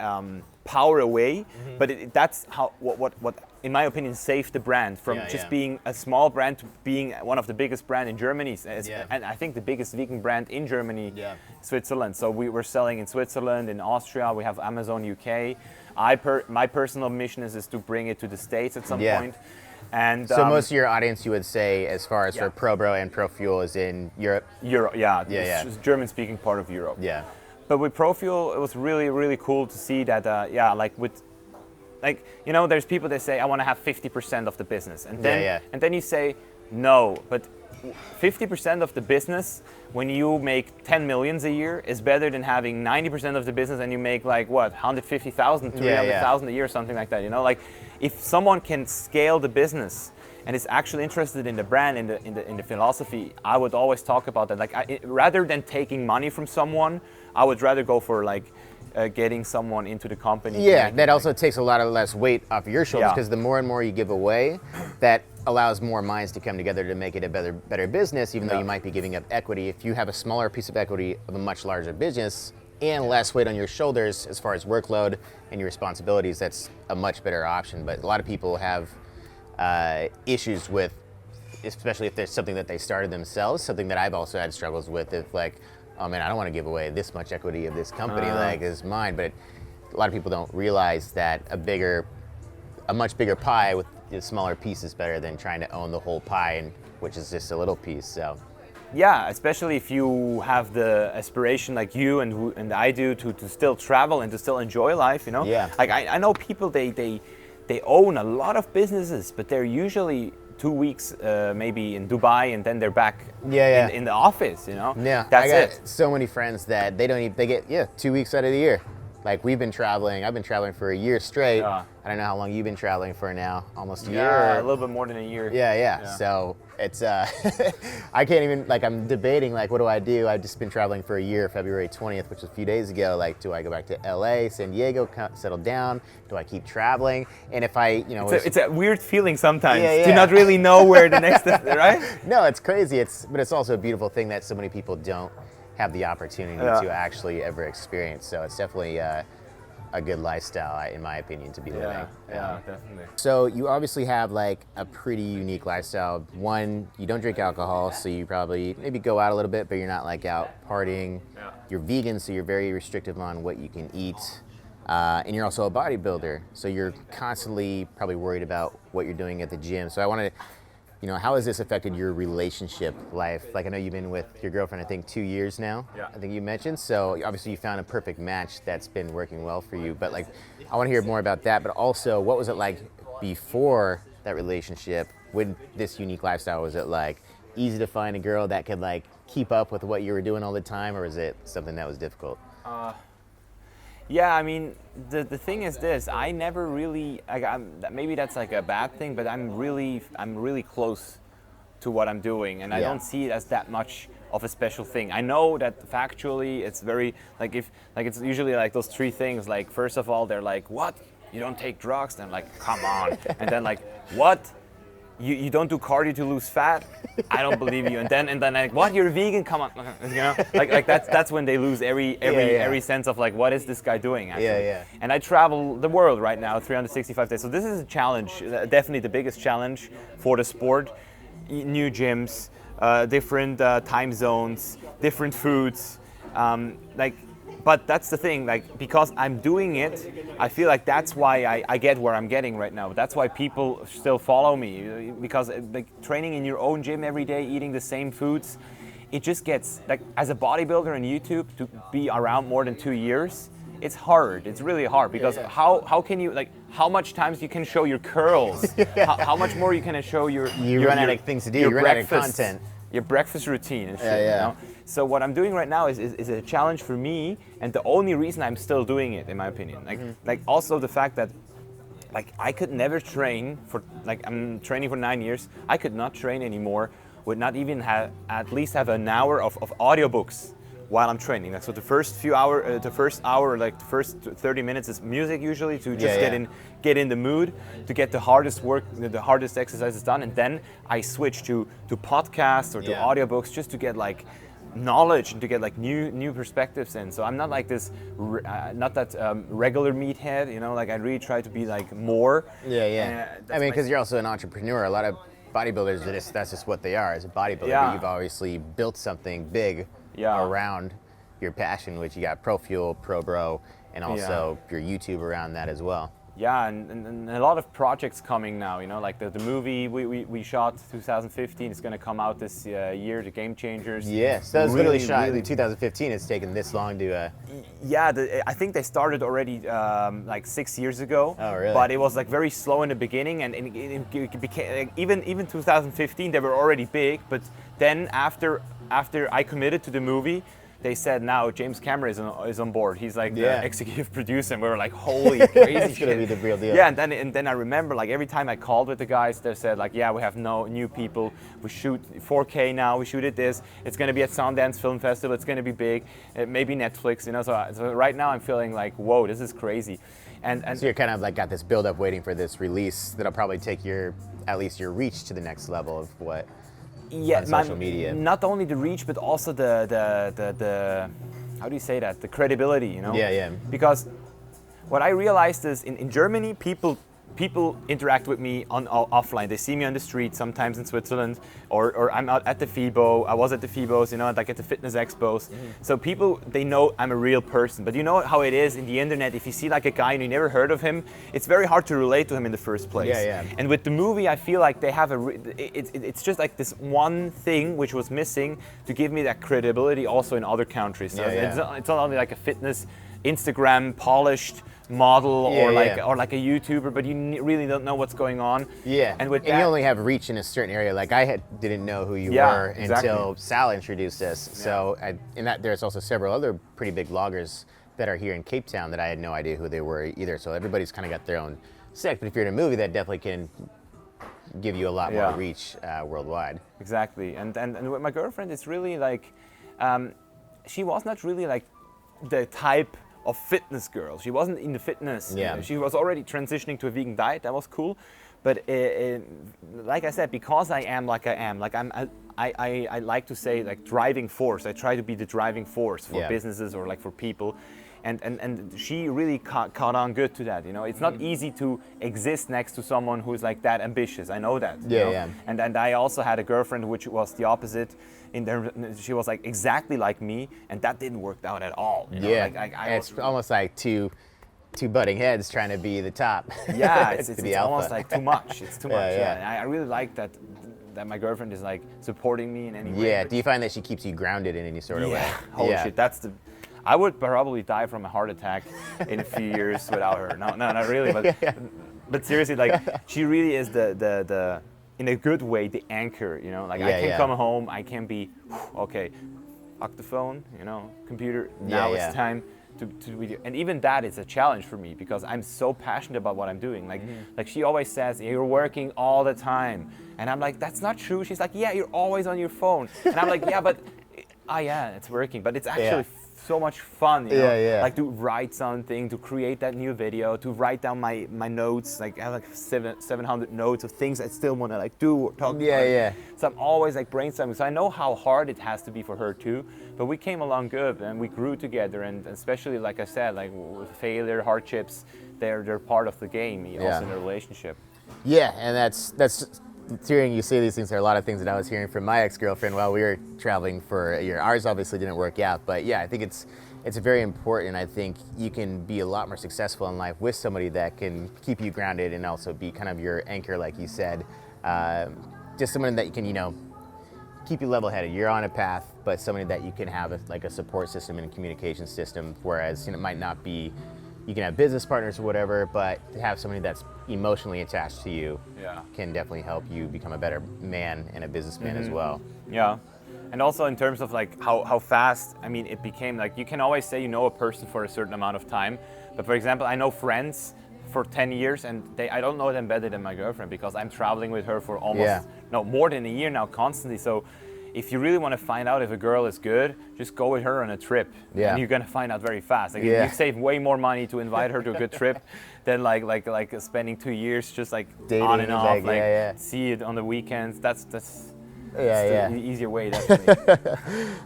C: power away, but that's how what in my opinion saved the brand from being a small brand to being one of the biggest brand in Germany, and I think the biggest vegan brand in Germany, Switzerland. So we were selling in Switzerland, in Austria. We have Amazon UK. My personal mission is to bring it to the States at some point. And
A: so most of your audience, you would say, as far as for ProBro and ProFuel, is in Europe?
C: Europe, it's German-speaking part of Europe.
A: Yeah.
C: But with ProFuel, it was really, really cool to see that, you know, there's people that say, I want to have 50% of the business. And then you say, no, but 50% of the business, when you make 10 millions a year, is better than having 90% of the business and you make like, what, 150,000, 300,000 a year, something like that, you know? Like, if someone can scale the business and is actually interested in the brand, in the philosophy, I would always talk about that. Like, rather than taking money from someone, I would rather go for like getting someone into the company.
A: Yeah, that also takes a lot of less weight off your shoulders, because the more and more you give away, that allows more minds to come together to make it a better business, even though you might be giving up equity. If you have a smaller piece of equity of a much larger business and less weight on your shoulders as far as workload and your responsibilities, that's a much better option. But a lot of people have issues with, especially if there's something that they started themselves, something that I've also had struggles with, if like, oh man, I don't want to give away this much equity of this company, like it's mine. But a lot of people don't realize that a much bigger pie with a smaller piece is better than trying to own the whole pie, and which is just a little piece. So
C: yeah, especially if you have the aspiration like you and I do to still travel and to still enjoy life, you know.
A: Yeah.
C: Like I know people, they own a lot of businesses, but they're usually 2 weeks maybe in Dubai, and then they're back in the office, you know.
A: Yeah,
C: that's
A: I got
C: it.
A: so many friends that they get 2 weeks out of the year. Like I've been traveling for a year straight. I don't know how long you've been traveling for now, almost a year?
C: Yeah, a little bit more than a year.
A: Yeah. So it's, I can't even, like I'm debating, like what do I do? I've just been traveling for a year, February 20th, which was a few days ago. Like, do I go back to LA, San Diego, settle down? Do I keep traveling? And if I, you know.
C: It's a weird feeling sometimes to not really know where the next is, right?
A: No, it's crazy. But it's also a beautiful thing that so many people don't have the opportunity to actually ever experience. So it's definitely a good lifestyle, in my opinion, to be living.
C: Yeah, definitely.
A: So you obviously have like a pretty unique lifestyle. One, you don't drink alcohol, so you probably maybe go out a little bit, but you're not like out partying.
C: Yeah.
A: You're vegan, so you're very restrictive on what you can eat. And you're also a bodybuilder, so you're constantly probably worried about what you're doing at the gym. So I want to, how has this affected your relationship life? Like, I know you've been with your girlfriend, I think 2 years now.
C: Yeah.
A: I think you mentioned. So obviously you found a perfect match that's been working well for you. But like, I want to hear more about that. But also, what was it like before that relationship with this unique lifestyle? Was it like easy to find a girl that could like keep up with what you were doing all the time, or was it something that was difficult?
C: Yeah, I mean, the thing is this: I never really, maybe that's like a bad thing, but I'm really close to what I'm doing, and I don't see it as that much of a special thing. I know that factually, it's very it's usually like those three things. Like, first of all, they're like, "What? You don't take drugs?" Then like, "Come on!" And then like, "What? You don't do cardio to lose fat?" I don't believe you. And then like, "What? You're a vegan? Come on!" Like that's when they lose every sense of like, what is this guy doing actually?
A: Yeah.
C: And I travel the world right now, 365 days. So this is a challenge, definitely the biggest challenge for the sport. New gyms, different time zones, different foods, But that's the thing, like, because I'm doing it, I feel like that's why I get where I'm getting right now. That's why people still follow me, because like training in your own gym every day, eating the same foods, it just gets, like, as a bodybuilder on YouTube, to be around more than 2 years, it's hard. It's really hard, because how can you, like, how much times you can show your curls? How much more you can show your
A: You run out of things to do, you run out of content.
C: Your breakfast routine and shit, you know? So what I'm doing right now is a challenge for me, and the only reason I'm still doing it, in my opinion. Like also the fact that, like, I could never train for, like, I'm training for 9 years. I could not train anymore, would not even at least have an hour of audiobooks while I'm training. Like, so the first 30 minutes is music usually, to just get in the mood, to get the hardest work, the hardest exercises done, and then I switch to podcasts or to audiobooks, just to get like knowledge and to get like new perspectives in. So I'm not like this, regular meathead, you know. Like, I really try to be like more. I mean, because you're also an entrepreneur. A lot of bodybuilders, that's just what they are as a bodybuilder. But you've obviously built something big around your passion, which you got Pro Fuel, Pro Bro, and also your YouTube around that as well. Yeah, and a lot of projects coming now, you know, like the movie we shot 2015 is going to come out this year, The Game Changers. Yes, that was literally shot in 2015. It's taken this long to... I think they started already like 6 years ago. Oh, really? But it was like very slow in the beginning, and it became, like, even 2015 they were already big, but then after I committed to the movie, they said now James Cameron is on board. He's like the executive producer, and we were like, holy crazy shit. It's gonna be the real deal. Yeah, and then I remember, like, every time I called with the guys, they said like, yeah, we have no new people. We shoot 4K now. We shoot at this. It's gonna be at Sundance Film Festival. It's gonna be big. Maybe Netflix. You know. So right now I'm feeling like, whoa, this is crazy. And so you're kind of like got this build up waiting for this release that'll probably take at least your reach to the next level of what. On social media. Not only the reach, but also the how do you say that? The credibility, you know? Yeah. Because what I realized is in Germany, people interact with me offline. They see me on the street, sometimes in Switzerland, or I'm out at the FIBO. I was at the FIBOs, you know, like at the fitness expos. So people, they know I'm a real person. But you know how it is in the internet. If you see like a guy and you never heard of him, it's very hard to relate to him in the first place. Yeah. And with the movie, I feel like they have it's just like this one thing which was missing to give me that credibility also in other countries. So it's not only like a fitness Instagram polished model or like a YouTuber, but you really don't know what's going on. Yeah, and you only have reach in a certain area. Like, I didn't know who you were until Sal introduced us. So there's also several other pretty big vloggers that are here in Cape Town that I had no idea who they were either. So everybody's kind of got their own sect. But if you're in a movie, that definitely can give you a lot more reach worldwide. Exactly. And with my girlfriend, it's really like, she was not really like the type of fitness girl. She wasn't in the fitness. Yeah. She was already transitioning to a vegan diet. That was cool. But like I said, because I am like I am, like I like to say, like, driving force. I try to be the driving force for businesses or like for people. And she really caught on good to that, you know. It's not easy to exist next to someone who's like that ambitious. I know that. You know?
A: Yeah.
C: And I also had a girlfriend which was the opposite. She was like exactly like me, and that didn't work out at all. You know?
A: Yeah,
C: Like,
A: it's almost like two butting heads trying to be the top.
C: Yeah, it's
A: the
C: almost
A: alpha.
C: like too much. It's too much.
A: Yeah.
C: And I really like that my girlfriend is like supporting me in any way.
A: Yeah. Do you find that she keeps you grounded in any sort of way?
C: Holy shit, I would probably die from a heart attack in a few years without her. No, not really. But seriously, like she really is the in a good way, the anchor. You know, like I can come home, I can be okay. Fuck the phone, you know, computer. Now it's time to video. And even that is a challenge for me because I'm so passionate about what I'm doing. Like she always says, you're working all the time. And I'm like, that's not true. She's like, yeah, you're always on your phone. And I'm like, yeah, but it's working. But it's actually so much fun, you know? Like to write something, to create that new video, to write down my notes. Like I have like 700 notes of things I still want to like do or talk about. So I'm always like brainstorming. So I know how hard it has to be for her too. But we came along good and we grew together. And especially, like I said, like with failure, hardships, they're part of the game, also in a relationship.
A: Yeah, and that's hearing you say these things. There are a lot of things that I was hearing from my ex-girlfriend while we were traveling for a year. Ours obviously didn't work out, but yeah, I think it's very important. I think you can be a lot more successful in life with somebody that can keep you grounded and also be kind of your anchor, like you said. Just someone that you can, you know, keep you level-headed. You're on a path, but somebody that you can have like a support system and a communication system. Whereas, you know, it might not be. You can have business partners or whatever, but to have somebody that's emotionally attached to you can definitely help you become a better man and a businessman as well.
C: Yeah. And also in terms of like how fast, I mean, it became like, you can always say you know a person for a certain amount of time. But for example, I know friends for 10 years and I don't know them better than my girlfriend because I'm traveling with her for almost, more than a year now constantly. So if you really want to find out if a girl is good, just go with her on a trip.
A: Yeah.
C: And you're going to find out very fast. Like you save way more money to invite her to a good trip than like spending 2 years just like dating, on and off, see it on the weekends. That's the easier way, definitely.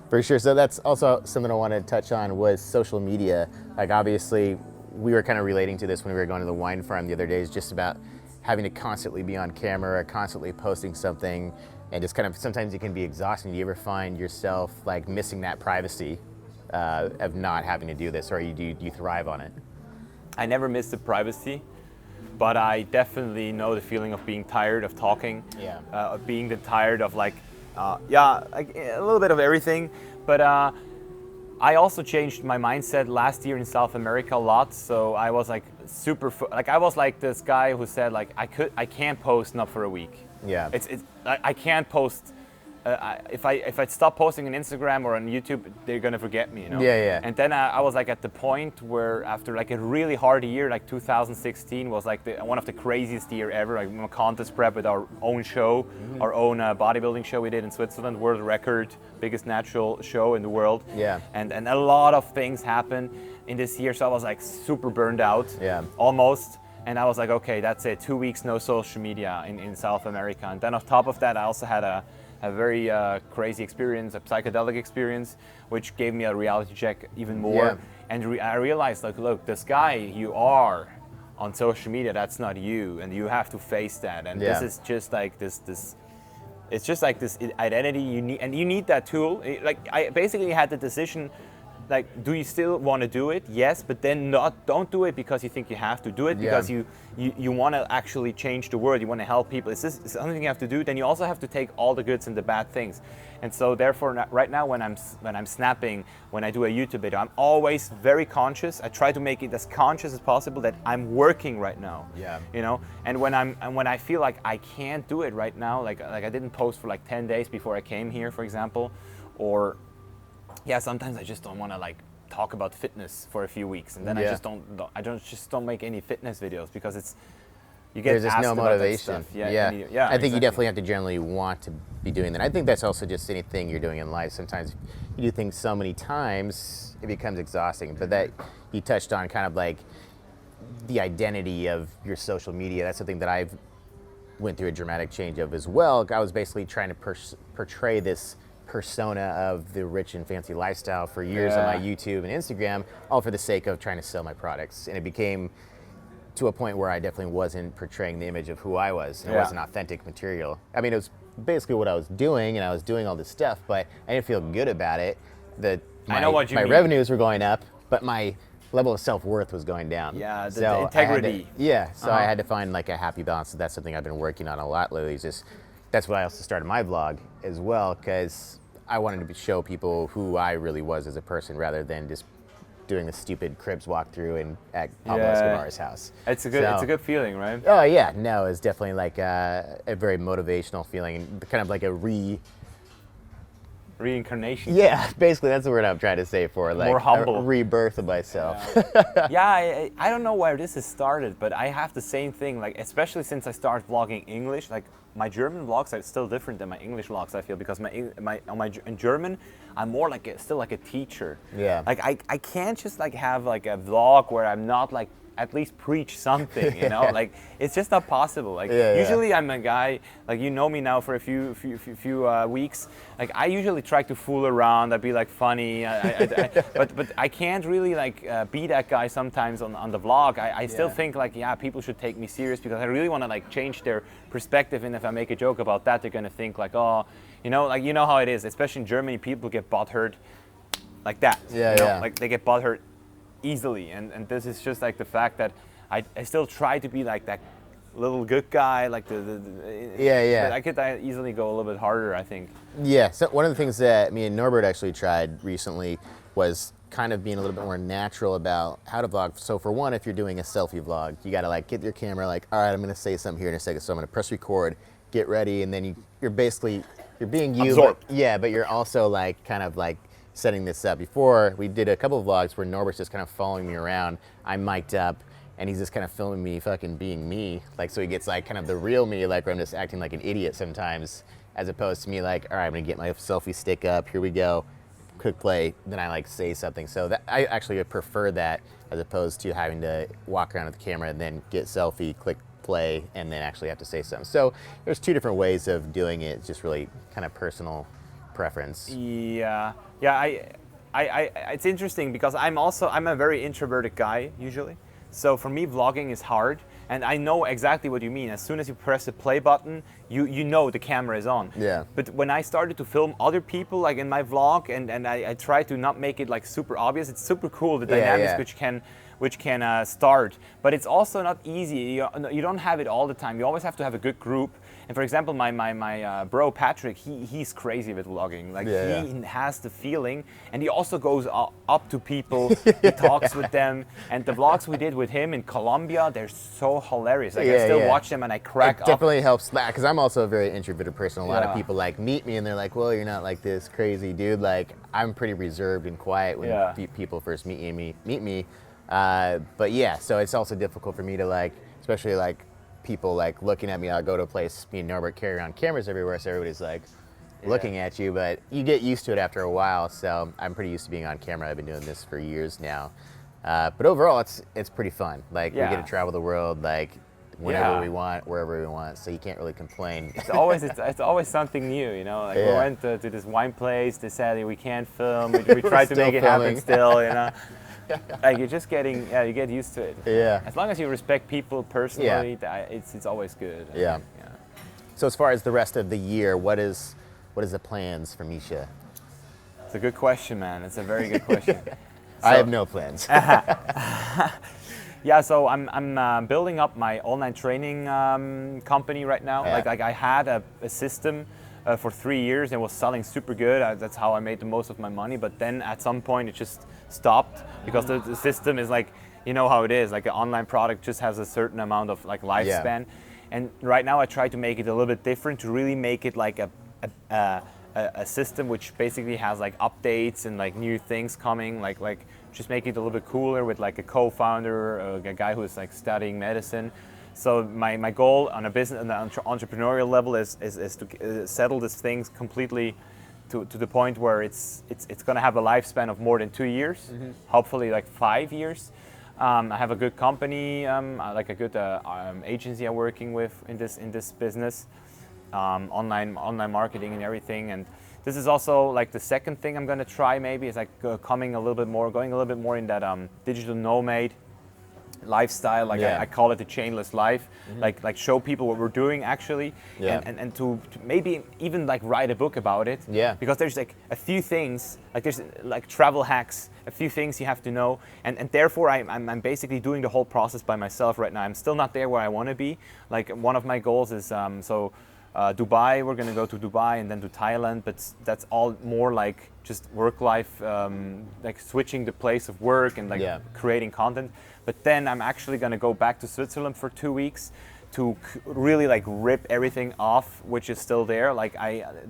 A: For sure. So that's also something I wanted to touch on was social media. Like obviously we were kind of relating to this when we were going to the wine farm the other day. It's just about having to constantly be on camera, constantly posting something. And just kind of, sometimes it can be exhausting. Do you ever find yourself like missing that privacy of not having to do this, or do you thrive on it?
C: I never miss the privacy, but I definitely know the feeling of being tired of talking, of being tired of like a little bit of everything. But I also changed my mindset last year in South America a lot. So I was like I was like this guy who said like I can't post not for a week.
A: Yeah.
C: I can't post. If I stop posting on Instagram or on YouTube, they're gonna forget me, you know.
A: Yeah.
C: And then I was like at the point where after like a really hard year, like 2016 was like one of the craziest year ever. Like a contest prep with our own show, our own bodybuilding show we did in Switzerland, world record, biggest natural show in the world.
A: Yeah.
C: And a lot of things happened in this year, so I was like super burned out.
A: Yeah.
C: Almost. And I was like, okay, that's it. 2 weeks, no social media in South America. And then on top of that, I also had a very crazy experience, a psychedelic experience, which gave me a reality check even more.
A: Yeah.
C: And I realized, like, look, this guy you are on social media, that's not you. And you have to face that. And this is just like this it's just like this identity you need. And you need that tool. Like, I basically had the decision, like, do you still want to do it? Yes, but then don't do it because you think you have to. Do it because you want to actually change the world. You want to help people. It's something you have to do. Then you also have to take all the goods and the bad things. And so therefore, right now when I'm snapping, when I do a YouTube video, I'm always very conscious. I try to make it as conscious as possible that I'm working right now.
A: Yeah.
C: You know, and when I feel like I can't do it right now, like I didn't post for like 10 days before I came here, for example, or sometimes I just don't want to like talk about fitness for a few weeks, and then I just don't make any fitness videos because you get
A: there's just
C: asked
A: no
C: about
A: motivation.
C: That stuff.
A: I think you definitely have to generally want to be doing that. I think that's also just anything you're doing in life. Sometimes you do things so many times it becomes exhausting. But that you touched on kind of like the identity of your social media. That's something that I've went through a dramatic change of as well. I was basically trying to portray this persona of the rich and fancy lifestyle for years on my YouTube and Instagram, all for the sake of trying to sell my products. And it became to a point where I definitely wasn't portraying the image of who I was. It wasn't authentic material. I mean, it was basically what I was doing, and I was doing all this stuff, but I didn't feel good about it.
C: I know what you
A: my
C: mean.
A: revenues were going up, but my level of self-worth was going down.
C: Yeah, the
A: So
C: integrity.
A: I had to find like a happy balance. So that's something I've been working on a lot lately. That's why I also started my vlog as well, because I wanted to show people who I really was as a person rather than just doing the stupid cribs walkthrough at Pablo Escobar's house.
C: It's a good feeling, right?
A: Oh yeah, no, it's definitely like a very motivational feeling, kind of like a
C: reincarnation.
A: Yeah, basically that's the word I'm trying to say for like
C: more humble
A: a rebirth of myself.
C: Yeah, I don't know where this has started, but I have the same thing. Like especially since I started vlogging English, like my German vlogs are still different than my English vlogs. I feel because in German, I'm more like still like a teacher.
A: Yeah.
C: Like I can't just like have like a vlog where I'm not like at least preach something, you know, like it's just not possible. Like usually I'm a guy, like you know me now for a few weeks. Like I usually try to fool around. I'd be like funny, but I can't really like be that guy sometimes on the vlog. I still think like people should take me serious because I really want to like change their perspective. And if I make a joke about that, they're gonna think like, oh, you know how it is. Especially in Germany, people get butthurt like that. Like they get butthurt easily, and this is just like the fact that I still try to be like that little good guy, like but I could easily go a little bit harder, I think.
A: Yeah, so one of the things that me and Norbert actually tried recently was kind of being a little bit more natural about how to vlog. So for one, if you're doing a selfie vlog, you gotta like get your camera like, all right, I'm gonna say something here in a second, so I'm gonna press record, get ready, and then you're being you, but you're also like kind of like setting this up. Before, we did a couple of vlogs where Norbert's just kind of following me around. I'm mic'd up, and he's just kind of filming me fucking being me. Like, so he gets like kind of the real me, like where I'm just acting like an idiot sometimes, as opposed to me like, all right, I'm gonna get my selfie stick up, here we go, quick play, then I like say something. So that I actually prefer that as opposed to having to walk around with the camera and then get selfie, click play, and then actually have to say something. So there's two different ways of doing it. It's just really kind of personal preference.
C: Yeah, it's interesting because I'm a very introverted guy usually. So for me, vlogging is hard, and I know exactly what you mean. As soon as you press the play button, you know the camera is on.
A: Yeah.
C: But when I started to film other people, like in my vlog, and I try to not make it like super obvious, it's super cool, the dynamics which can start. But it's also not easy. You don't have it all the time. You always have to have a good group. And for example, my bro Patrick, he's crazy with vlogging. Like he has the feeling, and he also goes up to people, he talks with them. And the vlogs we did with him in Colombia, they're so hilarious. Like I still watch them and I crack up.
A: It definitely helps that, because I'm also a very introverted person. A lot of people like meet me and they're like, well, you're not like this crazy dude. Like I'm pretty reserved and quiet when people first meet me. But yeah, so it's also difficult for me to like, especially like people like looking at me. I'll go to a place, me and Norbert carry around cameras everywhere, so everybody's like looking at you, but you get used to it after a while. So I'm pretty used to being on camera. I've been doing this for years now. But overall, it's pretty fun. Like we get to travel the world, like whenever we want, wherever we want. So you can't really complain.
C: It's always something new, you know. Like we went to this wine place. They said we can't film. We tried to make it happen still, you know. Like you're just getting, you get used to it.
A: Yeah.
C: As long as you respect people personally, it's always good.
A: Yeah. So as far as the rest of the year, what is the plans for Mischa?
C: It's a good question, man. It's a very good question.
A: I have no plans.
C: Yeah, so I'm building up my online training company right now.
A: Yeah.
C: Like I had a system for 3 years and was selling super good. That's how I made the most of my money. But then at some point it just stopped because the system is like, you know how it is. Like an online product just has a certain amount of like lifespan. Yeah. And right now I try to make it a little bit different, to really make it like a system which basically has like updates and like new things coming, like just make it a little bit cooler with like a co-founder, a guy who is like studying medicine. So my goal on a business, on the entrepreneurial level is to settle this thing completely to the point where it's going to have a lifespan of more than 2 years, hopefully like 5 years. I have a good company, like a good agency I'm working with in this business, online marketing and everything. And this is also like the second thing I'm gonna try. Maybe is like going a little bit more in that digital nomad lifestyle. Like I call it the Chainless Life. Like show people what we're doing actually, and to maybe even like write a book about it.
A: Yeah.
C: Because there's like a few things, like there's like travel hacks, a few things you have to know, and therefore I'm basically doing the whole process by myself right now. I'm still not there where I want to be. Like one of my goals is Dubai. We're gonna go to Dubai and then to Thailand, but that's all more like just work life, like switching the place of work and like creating content. But then I'm actually gonna go back to Switzerland for 2 weeks to really like rip everything off, which is still there. Like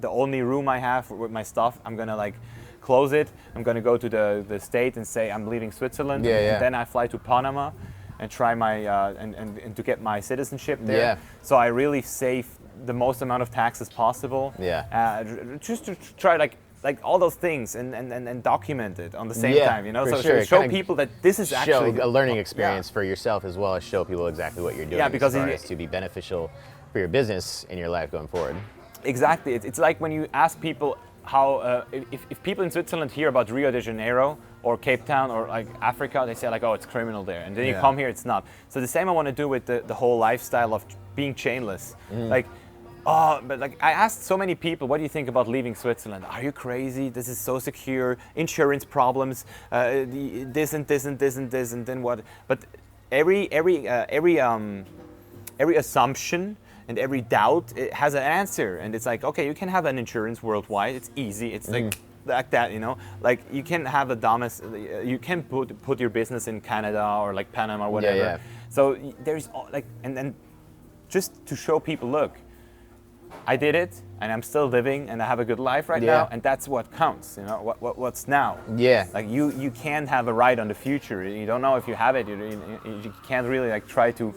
C: the only room I have with my stuff, I'm gonna like close it. I'm gonna go to the state and say I'm leaving Switzerland. And then I fly to Panama and try my and to get my citizenship there. So I really save the most amount of tax as possible. Just to try like all those things and document it on the same time, you know. So show people that this is actually
A: a learning experience for yourself as well as show people exactly what you're doing.
C: Because
A: it's to be beneficial for your business in your life going forward.
C: Exactly. It's like when you ask people how if people in Switzerland hear about Rio de Janeiro or Cape Town or like Africa, they say like, oh, it's criminal there, and then you come here, it's not. So the same I want to do with the whole lifestyle of being chainless. Like, but like I asked so many people, what do you think about leaving Switzerland? Are you crazy? This is so secure. Insurance problems, this and this and this and this and then what? But every assumption and every doubt, it has an answer, and it's like, okay, you can have an insurance worldwide. It's easy. It's like that, you know. Like you can have you can put your business in Canada or like Panama or whatever. So there's like and just to show people, look, I did it, and I'm still living, and I have a good life right now, and that's what counts. You know, what's now. Like you can't have a right on the future. You don't know if you have it. You can't really like try to.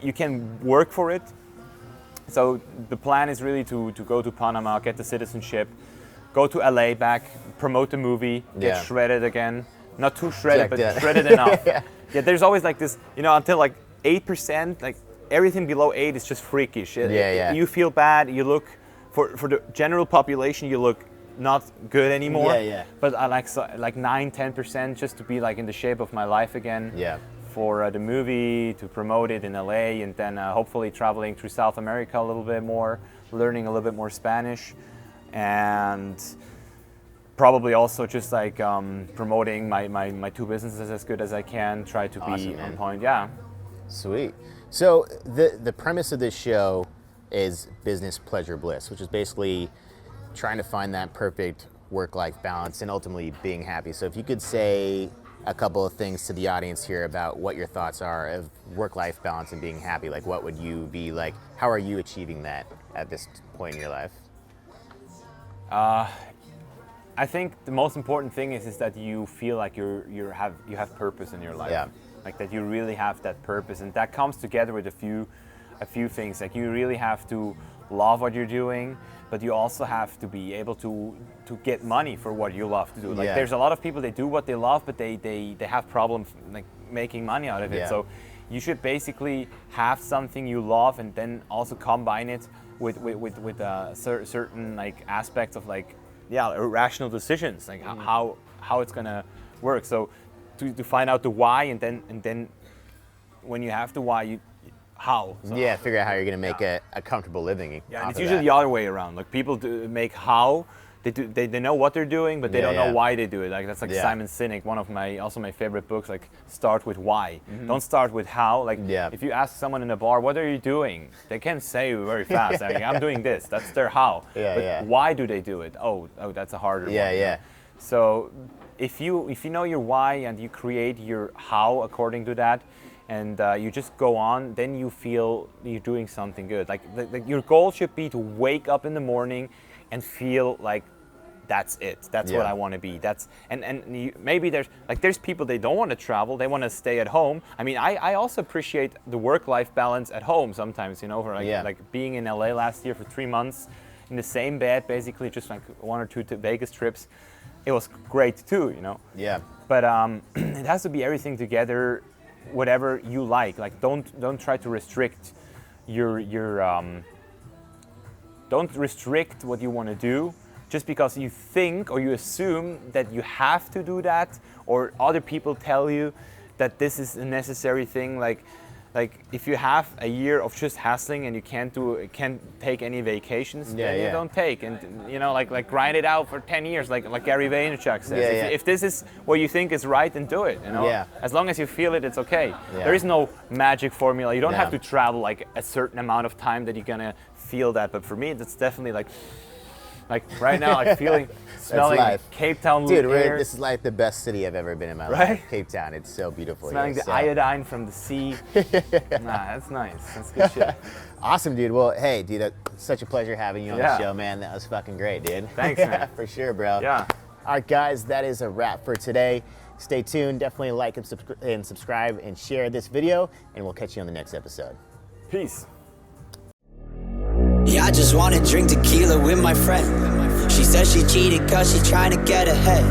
C: You can work for it. So the plan is really to go to Panama, get the citizenship, go to LA back, promote the movie, get shredded again. Not too shredded, but shredded enough. There's always like this, you know, until like 8%, like everything below 8 is just freakish. You feel bad, you look, for the general population, you look not good anymore. But I like 9, 10% just to be like in the shape of my life again. For the movie, to promote it in LA, and then hopefully traveling through South America a little bit more, learning a little bit more Spanish, and probably also just like promoting my 2 businesses as good as I can, try to be on point.
A: Sweet. So the premise of this show is business, pleasure, bliss, which is basically trying to find that perfect work-life balance and ultimately being happy. So if you could say a couple of things to the audience here about what your thoughts are of work-life balance and being happy, like what would you be like, how are you achieving that at this point in your life?
C: I think the most important thing is that you feel like you have purpose in your life. Like that you really have that purpose, and that comes together with a few things. Like you really have to love what you're doing, but you also have to be able to get money for what you love to do. Like there's a lot of people, they do what they love, but they have problems like making money out of it. So you should basically have something you love, and then also combine it with certain like aspects of like rational decisions, like how it's gonna work. So to find out the why, and then when you have the why, how. So
A: figure out how you're gonna make a comfortable living.
C: And it's usually the other way around. Like people make how, they know what they're doing, but they don't know why they do it. Like that's like Simon Sinek, one of my favorite books. Like start with why. Don't start with how. Like if you ask someone in a bar, what are you doing? They can't say very fast. I mean, I'm doing this. That's their how. But why do they do it? Oh, that's a harder one. So if you know your why and you create your how according to that, and you just go on, then you feel you're doing something good. Like your goal should be to wake up in the morning and feel like that's it. That's what I want to be. Maybe there's people, they don't want to travel. They want to stay at home. I mean, I also appreciate the work-life balance at home sometimes. You know, for like being in LA last year for 3 months in the same bed, basically just like 1 or 2 Vegas trips. It was great too, you know. But it has to be everything together, whatever you like. Like don't try to restrict your don't restrict what you want to do. just because you think or you assume that you have to do that, or other people tell you that this is a necessary thing. Like if you have a year of just hustling and you can't take any vacations, then you don't take, and you know, like grind it out for 10 years, like Gary Vaynerchuk says. If this is what you think is right, then do it. You know, as long as you feel it, it's okay. There is no magic formula. You don't have to travel like a certain amount of time that you're gonna feel that. But for me, that's definitely like right now, like smelling Cape Town.
A: Dude,
C: air.
A: this is like the best city I've ever been in my life. Cape Town, it's so beautiful.
C: Smelling the iodine from the sea. That's nice. That's good shit.
A: Awesome, dude. Well, hey, dude, it's such a pleasure having you on the show, man. That was fucking great, dude.
C: Thanks, man.
A: For sure, bro.
C: Yeah.
A: All right, guys, that is a wrap for today. Stay tuned. Definitely like and subscribe and share this video, and we'll catch you on the next episode.
C: Peace.
D: Yeah, I just wanna drink tequila with my friend. She says she cheated cause she trying to get ahead.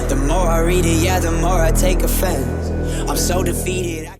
D: The more I read it, yeah, the more I take offense. I'm so defeated.